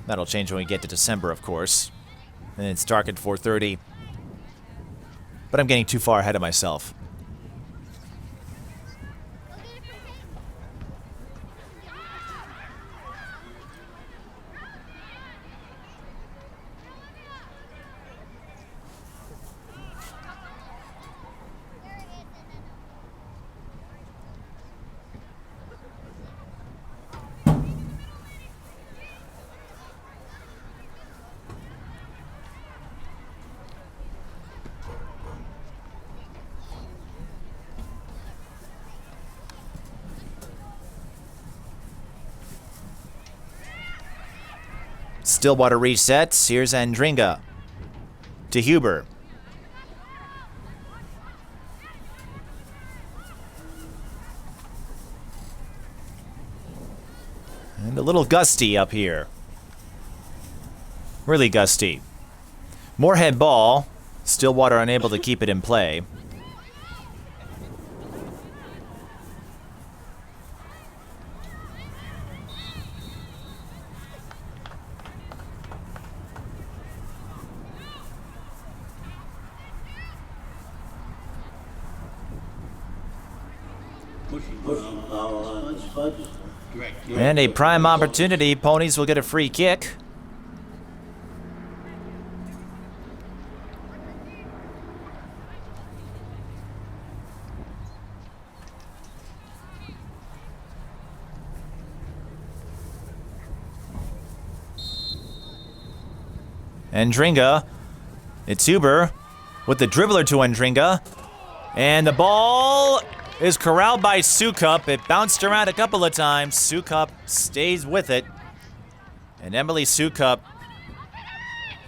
That'll change when we get to December, of course. And it's dark at 4:30. But I'm getting too far ahead of myself. Stillwater resets. Here's Andringa to Huber. And a little gusty up here. Really gusty. Moorhead ball. Stillwater unable to keep it in play. And a prime opportunity. Ponies will get a free kick. Andringa. It's Huber with the dribbler to Andringa. And the ball is corralled by Sukup. It bounced around a couple of times. Sukup stays with it. And Emily Sukup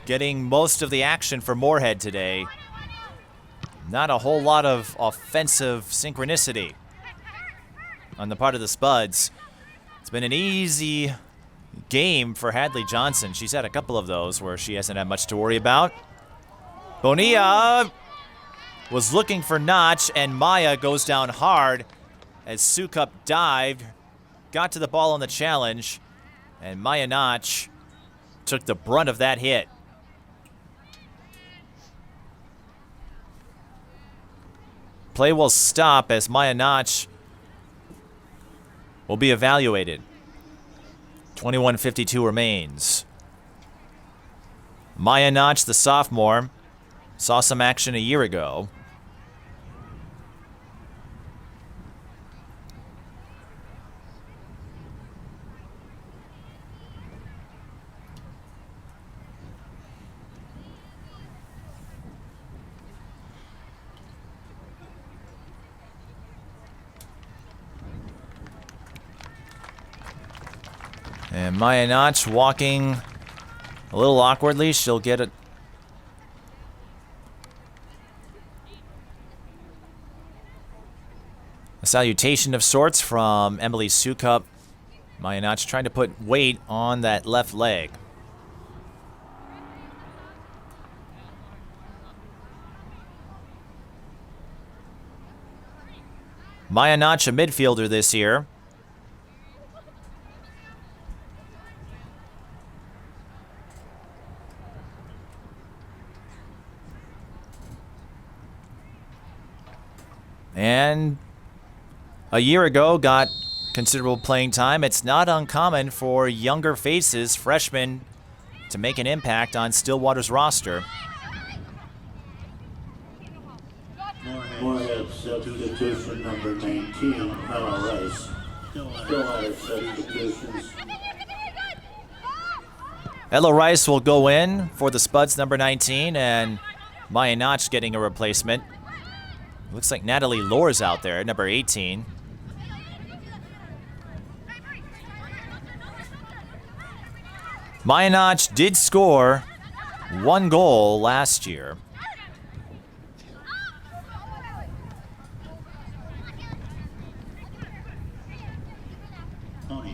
getting most of the action for Moorhead today. Not a whole lot of offensive synchronicity on the part of the Spuds. It's been an easy game for Hadley Johnson. She's had a couple of those where she hasn't had much to worry about. Bonilla was looking for Notch, and Maya goes down hard as Sukup dived, got to the ball on the challenge, and Maya Notch took the brunt of that hit. Play will stop as Maya Notch will be evaluated. 21:52 remains. Maya Notch, the sophomore, saw some action a year ago. And Maya Notch walking a little awkwardly. She'll get a salutation of sorts from Emily Sukup. Maya Notch trying to put weight on that left leg. Maya Notch, a midfielder this year. And a year ago got considerable playing time. It's not uncommon for younger faces, freshmen, to make an impact on Stillwater's roster. Moorhead substitution number 19, Ella Rice. Stillwater substitutions. Ella Rice will go in for the Spuds, number 19, and Maya Notch getting a replacement. Looks like Natalie Lohr's out there, number 18. Maya Notch did score 1 goal last year.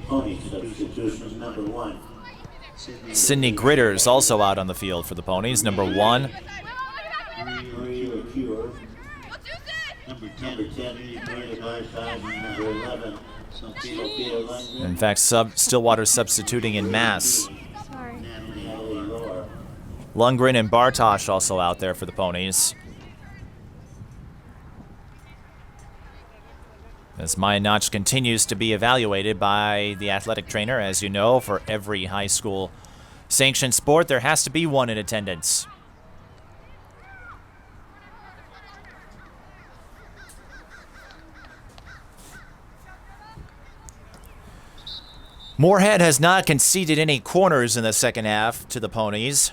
Ponies substitution number 1. Sydney Gritter's also out on the field for the Ponies, number 1. Number 10, number 11. In fact, Stillwater substituting in mass. Lundgren and Bartosh also out there for the Ponies. As Maya Notch continues to be evaluated by the athletic trainer, as you know, for every high school sanctioned sport, there has to be one in attendance. Moorhead has not conceded any corners in the second half to the Ponies,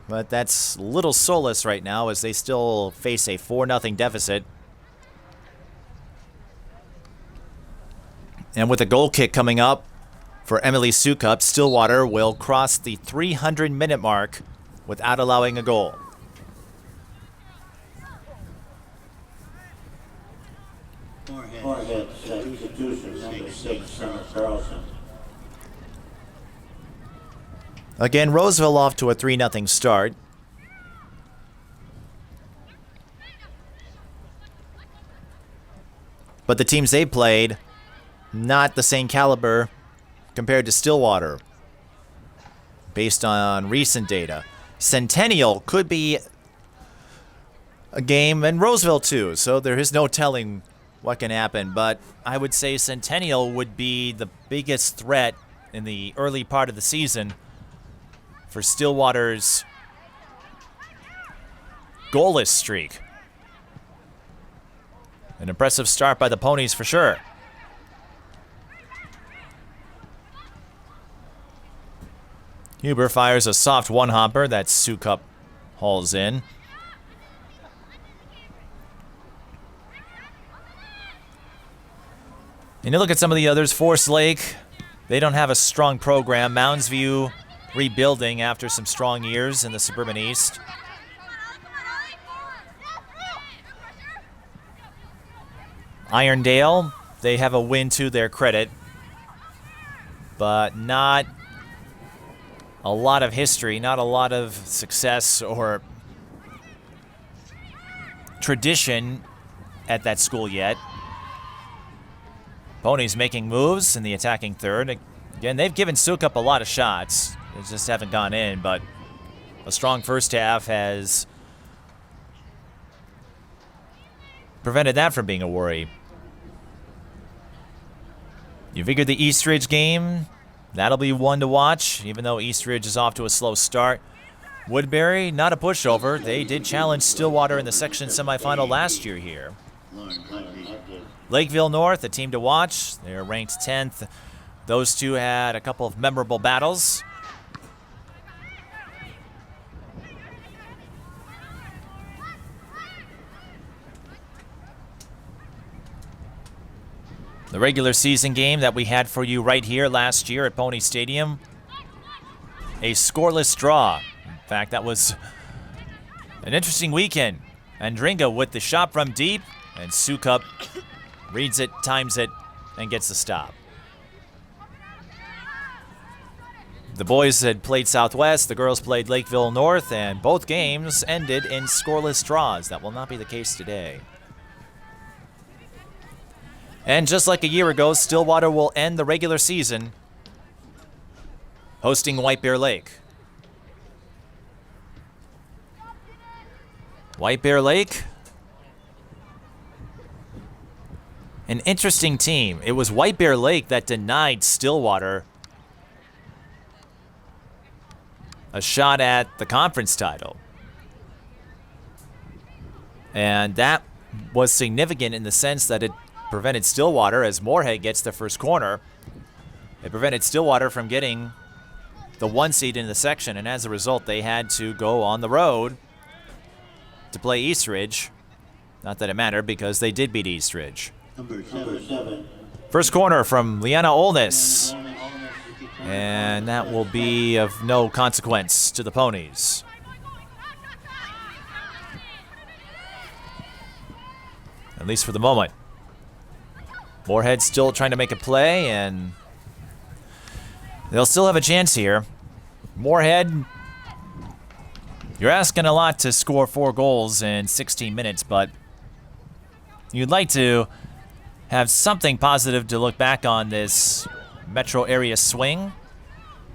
but that's little solace right now as they still face a 4-0 deficit. And with a goal kick coming up for Emily Sukup, Stillwater will cross the 300-minute mark without allowing a goal. Moorhead substitution number 6, Summer Carlson. Again, Roseville off to a 3-0 start. But the teams they played, not the same caliber compared to Stillwater. Based on recent data, Centennial could be a game, and Roseville too, so there is no telling what can happen. But I would say Centennial would be the biggest threat in the early part of the season for Stillwater's goalless streak. An impressive start by the Ponies for sure. Huber fires a soft one-hopper that Sukup hauls in. And you look at some of the others. Forest Lake, they don't have a strong program. Mounds View rebuilding after some strong years in the Suburban East. Irondale, they have a win to their credit, but not a lot of history, not a lot of success or tradition at that school yet. Ponies making moves in the attacking third. Again, they've given Sukup a lot of shots. They just haven't gone in, but a strong first half has prevented that from being a worry. You figure the Eastridge game, that'll be one to watch, even though Eastridge is off to a slow start. Woodbury, not a pushover. They did challenge Stillwater in the section semifinal last year here. Lakeville North, a team to watch. They're ranked 10th. Those two had a couple of memorable battles. The regular season game that we had for you right here last year at Pony Stadium, a scoreless draw. In fact, that was an interesting weekend. Andringa with the shot from deep, and Sukup reads it, times it, and gets the stop. The boys had played Southwest, the girls played Lakeville North, and both games ended in scoreless draws. That will not be the case today. And just like a year ago, Stillwater will end the regular season hosting White Bear Lake. White Bear Lake, an interesting team. It was White Bear Lake that denied Stillwater a shot at the conference title. And that was significant in the sense that it prevented Stillwater, as Moorhead gets the first corner, it prevented Stillwater from getting the 1 seed in the section, and as a result, they had to go on the road to play Eastridge. Not that it mattered, because they did beat Eastridge. Number 7. First corner from Leanna Olness, and that will be of no consequence to the Ponies. At least for the moment. Moorhead still trying to make a play, and they'll still have a chance here. Moorhead, you're asking a lot to score 4 goals in 16 minutes, but you'd like to have something positive to look back on this metro area swing.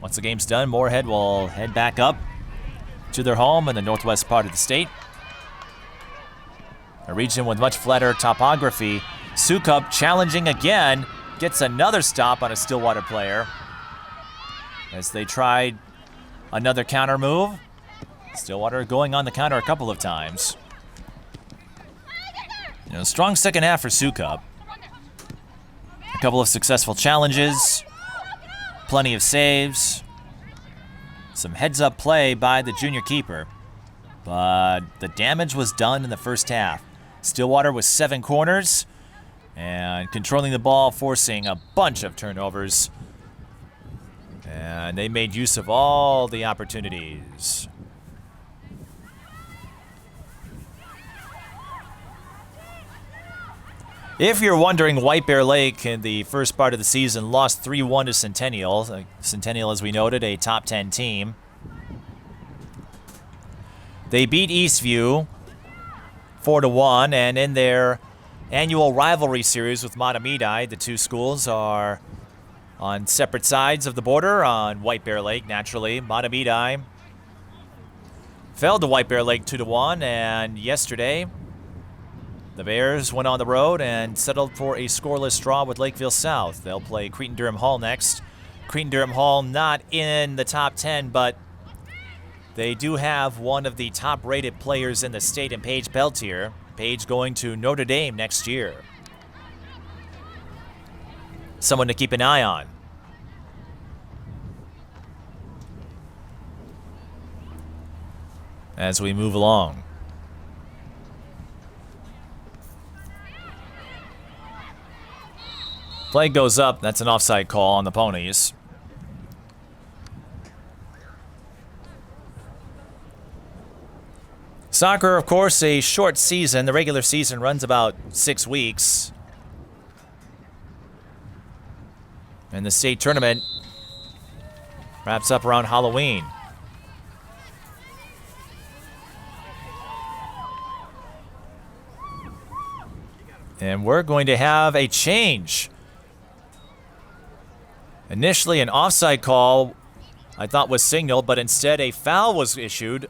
Once the game's done, Moorhead will head back up to their home in the northwest part of the state. A region with much flatter topography. Sukup challenging again, gets another stop on a Stillwater player as they tried another counter move. Stillwater going on the counter a couple of times. Strong second half for Sukup. A couple of successful challenges, plenty of saves, some heads-up play by the junior keeper, but the damage was done in the first half. Stillwater with 7 corners and controlling the ball, forcing a bunch of turnovers. And they made use of all the opportunities. If you're wondering, White Bear Lake in the first part of the season lost 3-1 to Centennial. Centennial, as we noted, a top 10 team. They beat Eastview 4-1, and in their annual rivalry series with Matamidi, the two schools are on separate sides of the border on White Bear Lake, naturally. Matamidi fell to White Bear Lake 2-1, and yesterday the Bears went on the road and settled for a scoreless draw with Lakeville South. They'll play Cretin-Durham Hall next. Cretin-Durham Hall not in the top 10, but they do have one of the top-rated players in the state in Paige Peltier. Paige going to Notre Dame next year. Someone to keep an eye on. As we move along. Flag goes up. That's an offside call on the Ponies. Soccer, of course, a short season. The regular season runs about 6 weeks. And the state tournament wraps up around Halloween. And we're going to have a change. Initially, an offside call I thought was signaled, but instead a foul was issued.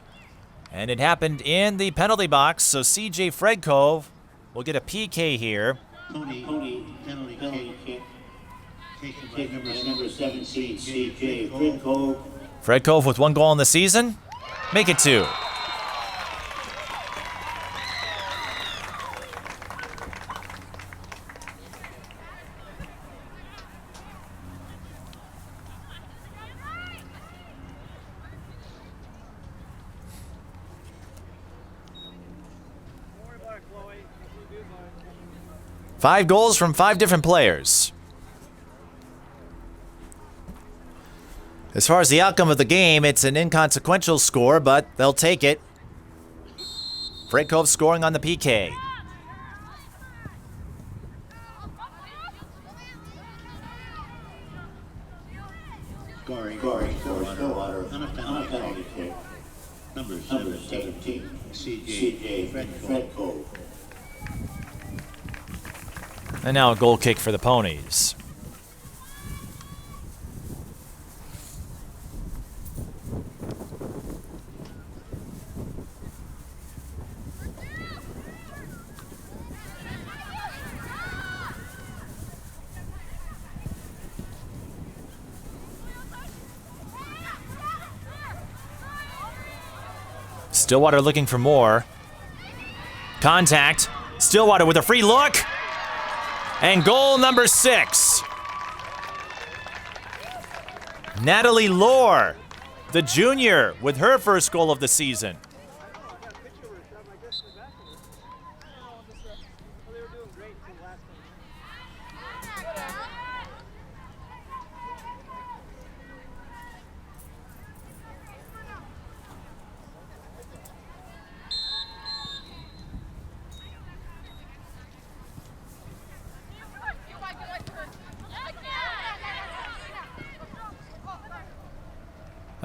And it happened in the penalty box, so C.J. Fredkove will get a PK here. Pony penalty kick. Take number 17, C.J. Fredkove. Fredkove with 1 goal in the season. Make it 2. Five goals from 5 different players. As far as the outcome of the game, it's an inconsequential score, but they'll take it. Fredkove scoring on the PK. Scoring for Stillwater on a penalty kick. Number 17, C.J. Fredkove. And now a goal kick for the Ponies. Stillwater looking for more. Contact. Stillwater with a free look. And goal number 6. Natalie Lohr, the junior, with her first goal of the season.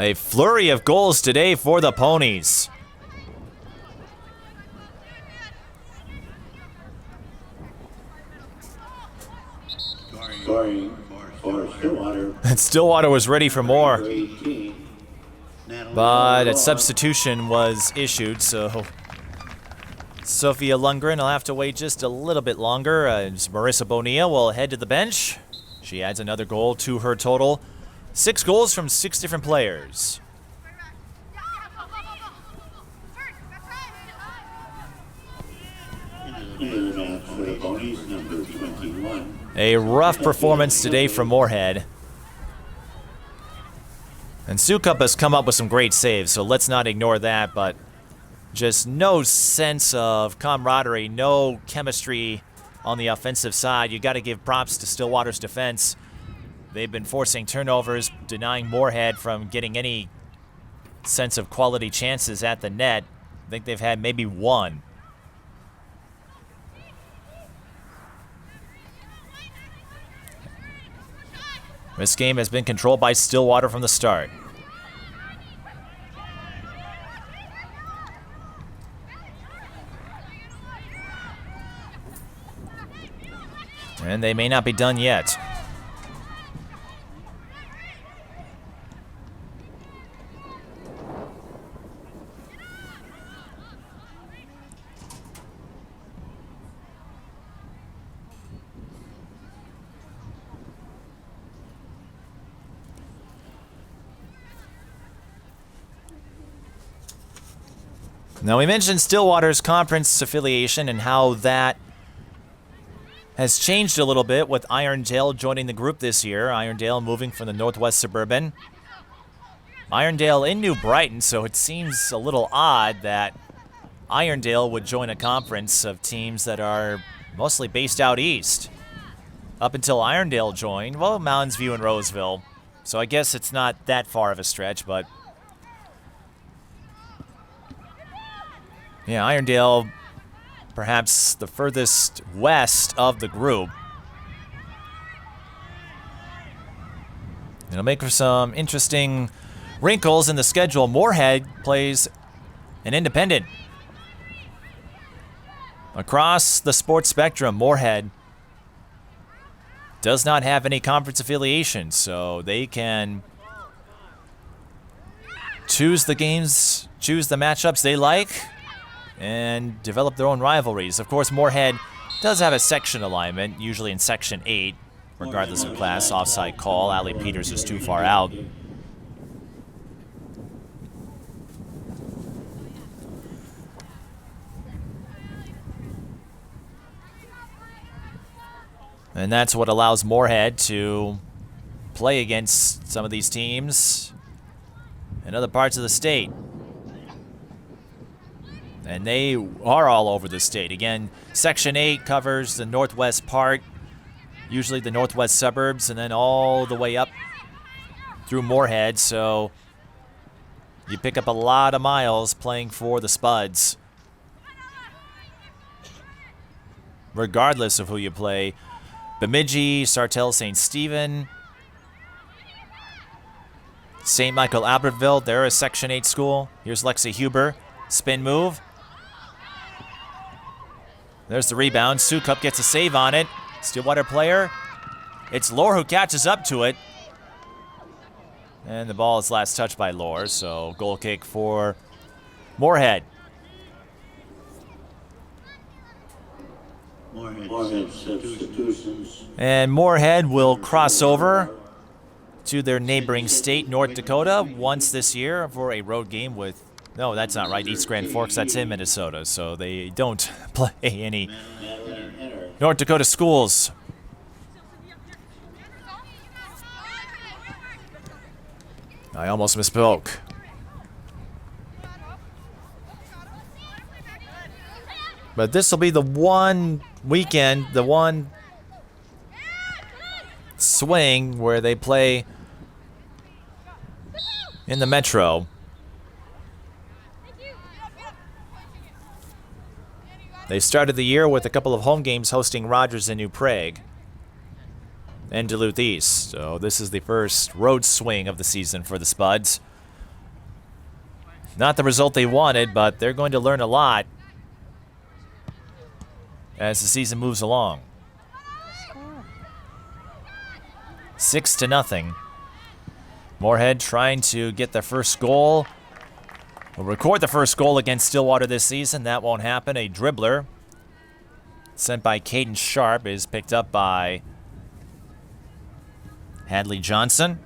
A flurry of goals today for the Ponies. Scoring for Stillwater. And Stillwater was ready for more, but a substitution was issued, so Sophia Lundgren will have to wait just a little bit longer as Marissa Bonilla will head to the bench. She adds another goal to her total. 6 goals from 6 different players. Into the match for the Ponies, number 21. A rough performance today from Moorhead. And Sukup has come up with some great saves, so let's not ignore that, but just no sense of camaraderie, no chemistry on the offensive side. You got to give props to Stillwater's defense. They've been forcing turnovers, denying Moorhead from getting any sense of quality chances at the net. I think they've had maybe one. This game has been controlled by Stillwater from the start. And they may not be done yet. Now, we mentioned Stillwater's conference affiliation and how that has changed a little bit with Irondale joining the group this year. Irondale moving from the Northwest Suburban. Irondale in New Brighton, so it seems a little odd that Irondale would join a conference of teams that are mostly based out east. Up until Irondale joined, well, Mountains View and Roseville. So I guess it's not that far of a stretch, but yeah, Irondale, perhaps the furthest west of the group. It'll make for some interesting wrinkles in the schedule. Moorhead plays an independent. Across the sports spectrum, Moorhead does not have any conference affiliation, so they can choose the games, choose the matchups they like, and develop their own rivalries. Of course, Moorhead does have a section alignment, usually in Section 8, regardless of class. Offside call. Allie Peters is too far out. And that's what allows Moorhead to play against some of these teams in other parts of the state. And they are all over the state. Again, Section 8 covers the northwest part, usually the northwest suburbs, and then all the way up through Moorhead. So you pick up a lot of miles playing for the Spuds, regardless of who you play. Bemidji, Sartell, St. Stephen, St. Michael, Albertville, they're a Section 8 school. Here's Lexi Huber, spin move. There's the rebound. Sukup gets a save on it. Stillwater player. It's Lohr who catches up to it. And the ball is last touched by Lohr, so goal kick for Moorhead. Moorhead substitutions. And Moorhead will cross over to their neighboring state, North Dakota, once this year for a road game with, no, that's not right, East Grand Forks, that's in Minnesota, so they don't play any North Dakota schools. I almost misspoke. But this will be the one weekend, the one swing where they play in the Metro. They started the year with a couple of home games hosting Rogers and New Prague and Duluth East. So this is the first road swing of the season for the Spuds. Not the result they wanted, but they're going to learn a lot as the season moves along. 6-0. Moorhead trying to get their first goal. Will record the first goal against Stillwater this season. That won't happen. A dribbler sent by Caden Sharp is picked up by Hadley Johnson.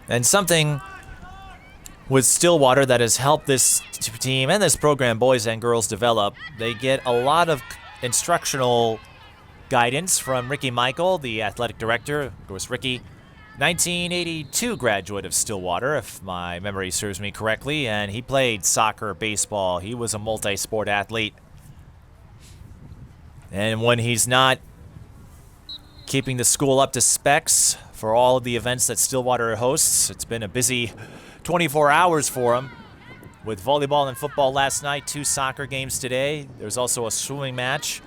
And something with Stillwater that has helped this team and this program, boys and girls, develop. They get a lot of instructional guidance from Ricky Michael, the athletic director. Of course, Ricky, 1982 graduate of Stillwater, if my memory serves me correctly, and he played soccer, baseball. He was a multi-sport athlete. And when he's not keeping the school up to specs for all of the events that Stillwater hosts, it's been a busy 24 hours for him, with volleyball and football last night, 2 soccer games today. There's also a swimming match.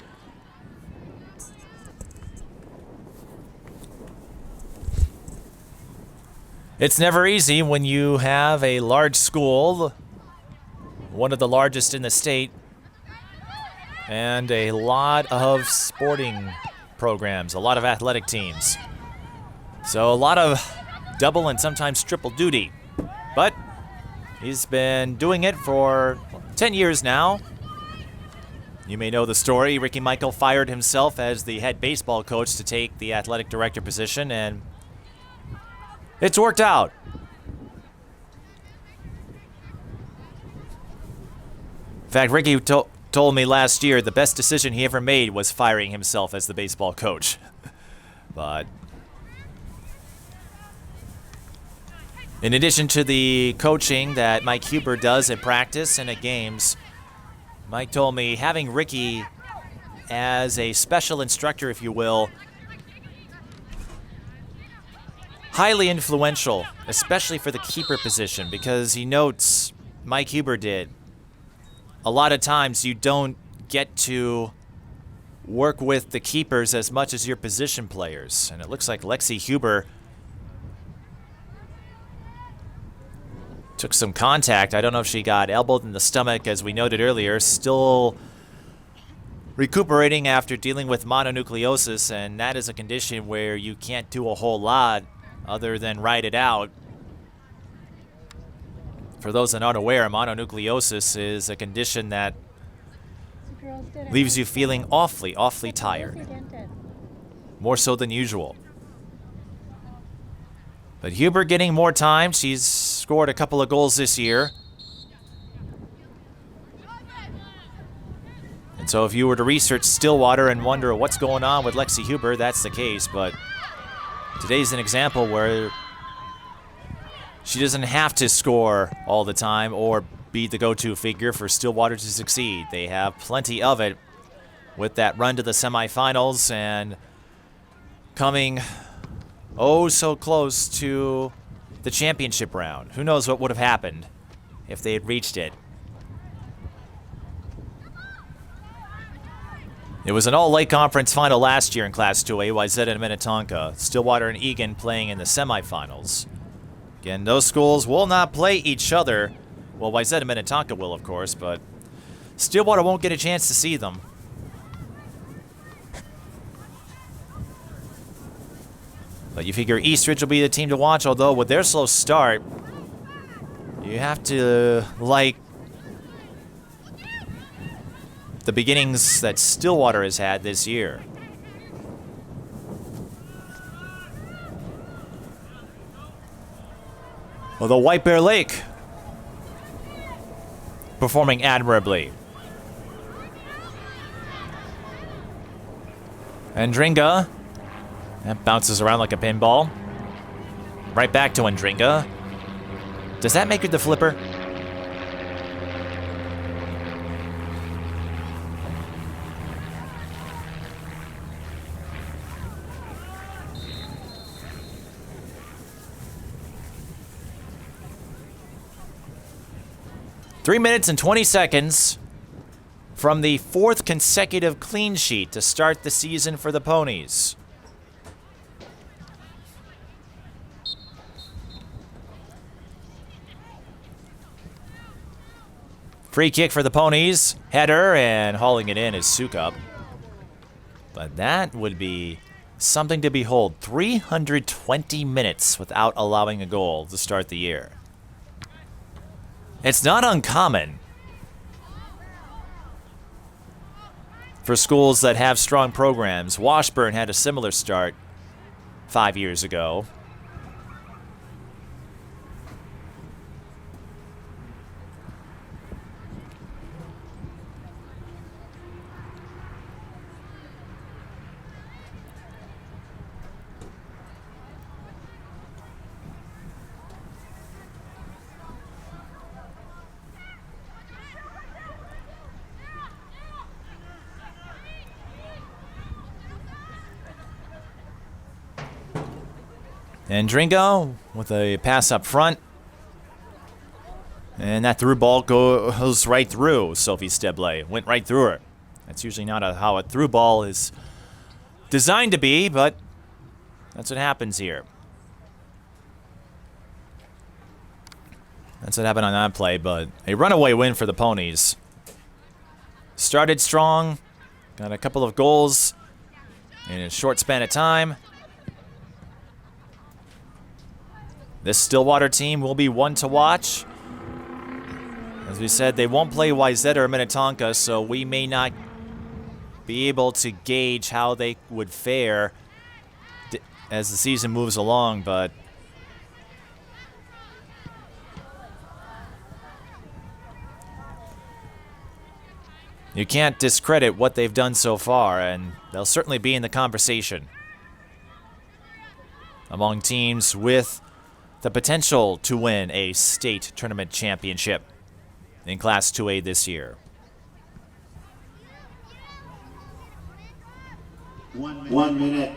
It's never easy when you have a large school, one of the largest in the state, and a lot of sporting programs, a lot of athletic teams. So a lot of double and sometimes triple duty. But he's been doing it for 10 years now. You may know the story. Ricky Michael fired himself as the head baseball coach to take the athletic director position, and it's worked out. In fact, Ricky told me last year the best decision he ever made was firing himself as the baseball coach. But in addition to the coaching that Mike Huber does at practice and at games, Mike told me having Ricky as a special instructor, if you will, highly influential, especially for the keeper position, because he notes, Mike Huber did, a lot of times you don't get to work with the keepers as much as your position players. And it looks like Lexi Huber took some contact. I don't know if she got elbowed in the stomach, as we noted earlier. Still recuperating after dealing with mononucleosis, and that is a condition where you can't do a whole lot other than ride it out. For those that aren't aware, mononucleosis is a condition that leaves you feeling awfully, awfully tired. More so than usual. But Huber getting more time. She's scored a couple of goals this year. And so if you were to research Stillwater and wonder what's going on with Lexi Huber, that's the case. But today's an example where she doesn't have to score all the time or be the go-to figure for Stillwater to succeed. They have plenty of it with that run to the semifinals and coming oh so close to the championship round. Who knows what would have happened if they had reached it. It was an all-Lake Conference final last year in Class 2A, Wayzata and Minnetonka. Stillwater and Egan playing in the semifinals. Again, those schools will not play each other Well, Wayzata Minnetonka will, of course, but Stillwater won't get a chance to see them. But you figure Eastridge will be the team to watch, although with their slow start, you have to like the beginnings that Stillwater has had this year. Although White Bear Lake performing admirably. Andringa, that bounces around like a pinball. Right back to Andringa. Does that make it the flipper? Three minutes and 20 seconds from the fourth consecutive clean sheet to start the season for the Ponies. Free kick for the Ponies. Header, and hauling it in is Sukup. But that would be something to behold. 320 minutes without allowing a goal to start the year. It's not uncommon for schools that have strong programs. Washburn had a similar start 5 years ago. And Dringo with a pass up front. And that through ball goes right through Sophie Steble. Went right through her. That's usually not how a through ball is designed to be, but that's what happens here. That's what happened on that play, but a runaway win for the Ponies. Started strong, got a couple of goals in a short span of time. This Stillwater team will be one to watch. As we said, they won't play Wayzata or Minnetonka, so we may not be able to gauge how they would fare as the season moves along, but you can't discredit what they've done so far, and they'll certainly be in the conversation among teams with the potential to win a state tournament championship in Class 2A this year. 1 minute.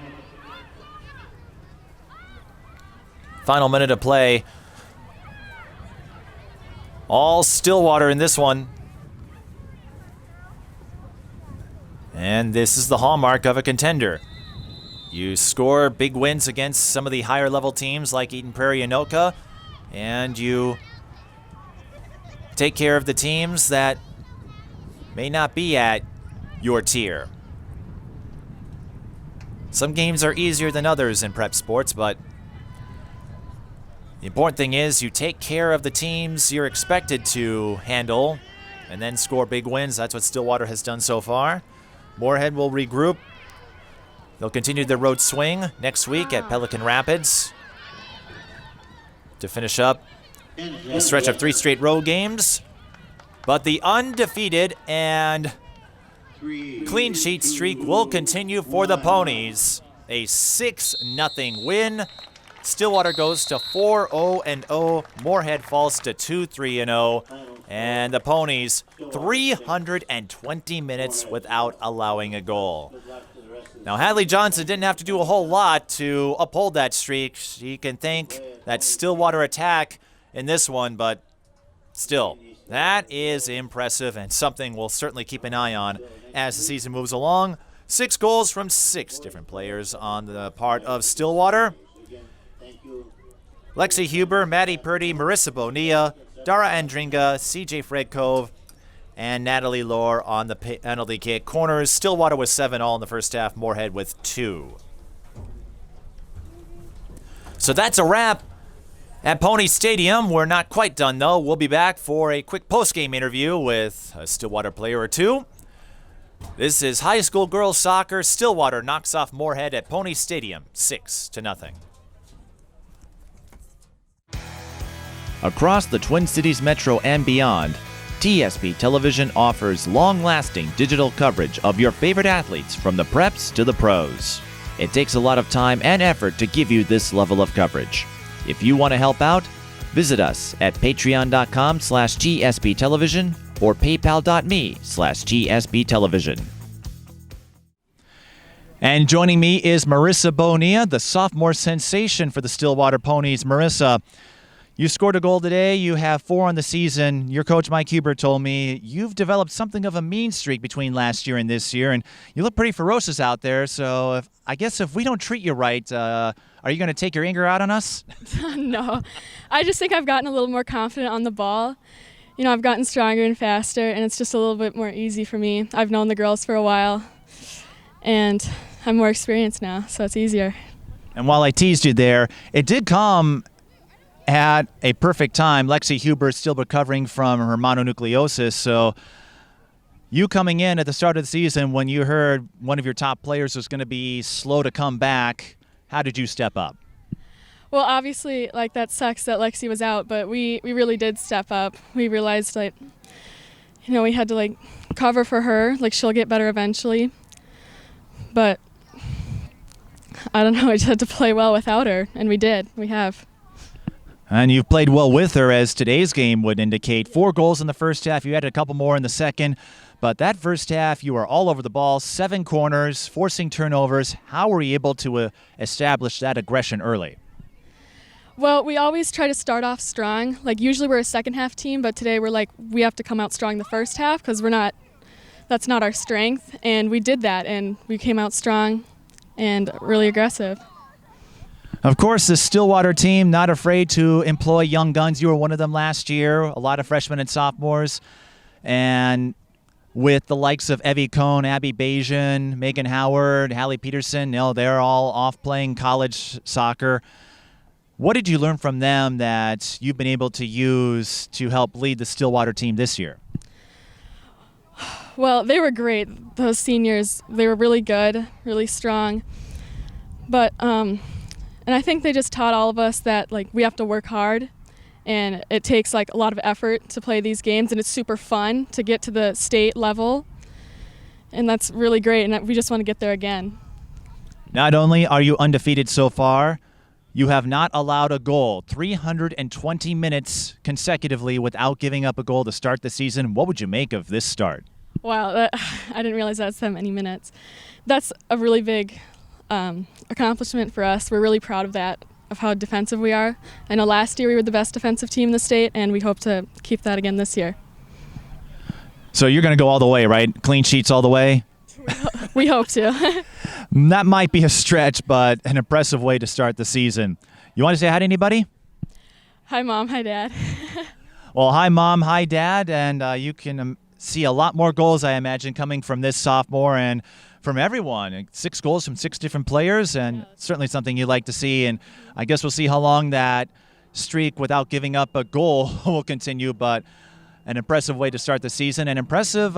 Final minute of play. All Stillwater in this one. And this is the hallmark of a contender. You score big wins against some of the higher level teams like Eden Prairie and Anoka, and you take care of the teams that may not be at your tier. Some games are easier than others in prep sports, but the important thing is you take care of the teams you're expected to handle and then score big wins. That's what Stillwater has done so far. Moorhead will regroup. They'll continue their road swing next week at Pelican Rapids to finish up a stretch of 3 straight road games. But the undefeated and clean sheet streak will continue for the Ponies. A 6-0 win. Stillwater goes to 4-0-0. Moorhead falls to 2-3-0. And the Ponies 320 minutes without allowing a goal. Now, Hadley Johnson didn't have to do a whole lot to uphold that streak. She can thank that Stillwater attack in this one, but still, that is impressive and something we'll certainly keep an eye on as the season moves along. 6 goals from 6 different players on the part of Stillwater. Lexi Huber, Maddie Purdy, Marissa Bonilla, Dara Andringa, CJ Fredkove, and Natalie Lohr on the penalty kick. Corners, Stillwater with 7 all in the first half, Moorhead with 2. So that's a wrap at Ponies Stadium. We're not quite done, though. We'll be back for a quick post-game interview with a Stillwater player or two. This is high school girls soccer. Stillwater knocks off Moorhead at Ponies Stadium, 6-0. Across the Twin Cities Metro and beyond, TSP Television offers long-lasting digital coverage of your favorite athletes from the preps to the pros. It takes a lot of time and effort to give you this level of coverage. If you want to help out, visit us at patreon.com/GSP Television or paypal.me/GSP Television. And joining me is Marissa Bonilla, the sophomore sensation for the Stillwater Ponies. Marissa, you scored a goal today. You have 4 on the season. Your coach, Mike Hubert, told me you've developed something of a mean streak between last year and this year, and you look pretty ferocious out there. So I guess if we don't treat you right, are you going to take your anger out on us? No. I just think I've gotten a little more confident on the ball. You know, I've gotten stronger and faster, and it's just a little bit more easy for me. I've known the girls for a while, and I'm more experienced now, so it's easier. And while I teased you there, it did come at a perfect time. Lexi Hubert's still recovering from her mononucleosis, so you coming in at the start of the season when you heard one of your top players was going to be slow to come back, how did you step up? Well, obviously, that sucks that Lexi was out, but we really did step up. We realized, we had to, cover for her. She'll get better eventually. But I don't know, I just had to play well without her, and we did. We have. And you've played well with her, as today's game would indicate. 4 goals in the first half. You had a couple more in the second. But that first half, you were all over the ball, 7 corners, forcing turnovers. How were you able to establish that aggression early? Well, we always try to start off strong. Usually we're a second-half team, but today we have to come out strong the first half because that's not our strength. And we did that, and we came out strong and really aggressive. Of course, the Stillwater team not afraid to employ young guns. You were one of them last year, a lot of freshmen and sophomores. And with the likes of Evie Cohn, Abby Bajan, Megan Howard, Hallie Peterson, they're all off playing college soccer. What did you learn from them that you've been able to use to help lead the Stillwater team this year? Well, they were great. Those seniors, they were really good, really strong. But and I think they just taught all of us that we have to work hard, and it takes a lot of effort to play these games, and it's super fun to get to the state level, and that's really great, and we just want to get there again. Not only are you undefeated so far, you have not allowed a goal 320 minutes consecutively without giving up a goal to start the season. What would you make of this start? Wow, I didn't realize that's that many minutes. That's a really big accomplishment for us. We're really proud of that, of how defensive we are. I know last year we were the best defensive team in the state, and we hope to keep that again this year. So you're going to go all the way, right? Clean sheets all the way? We hope to. That might be a stretch, but an impressive way to start the season. You want to say hi to anybody? Hi, Mom. Hi, Dad. Well, hi, Mom. Hi, Dad. And you can see a lot more goals, I imagine, coming from this sophomore and from everyone. 6 goals from 6 different players, and certainly something you'd like to see. And I guess we'll see how long that streak without giving up a goal will continue, but an impressive way to start the season, an impressive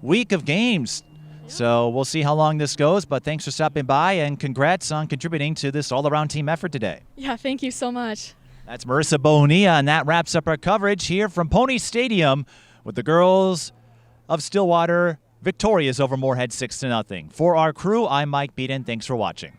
week of games. So we'll see how long this goes, but thanks for stopping by, and congrats on contributing to this all-around team effort today. Yeah, thank you so much. That's Marissa Bonilla, and that wraps up our coverage here from Ponies Stadium with the girls of Stillwater victorious over Moorhead 6-0. For our crew, I'm Mike Beaton. Thanks for watching.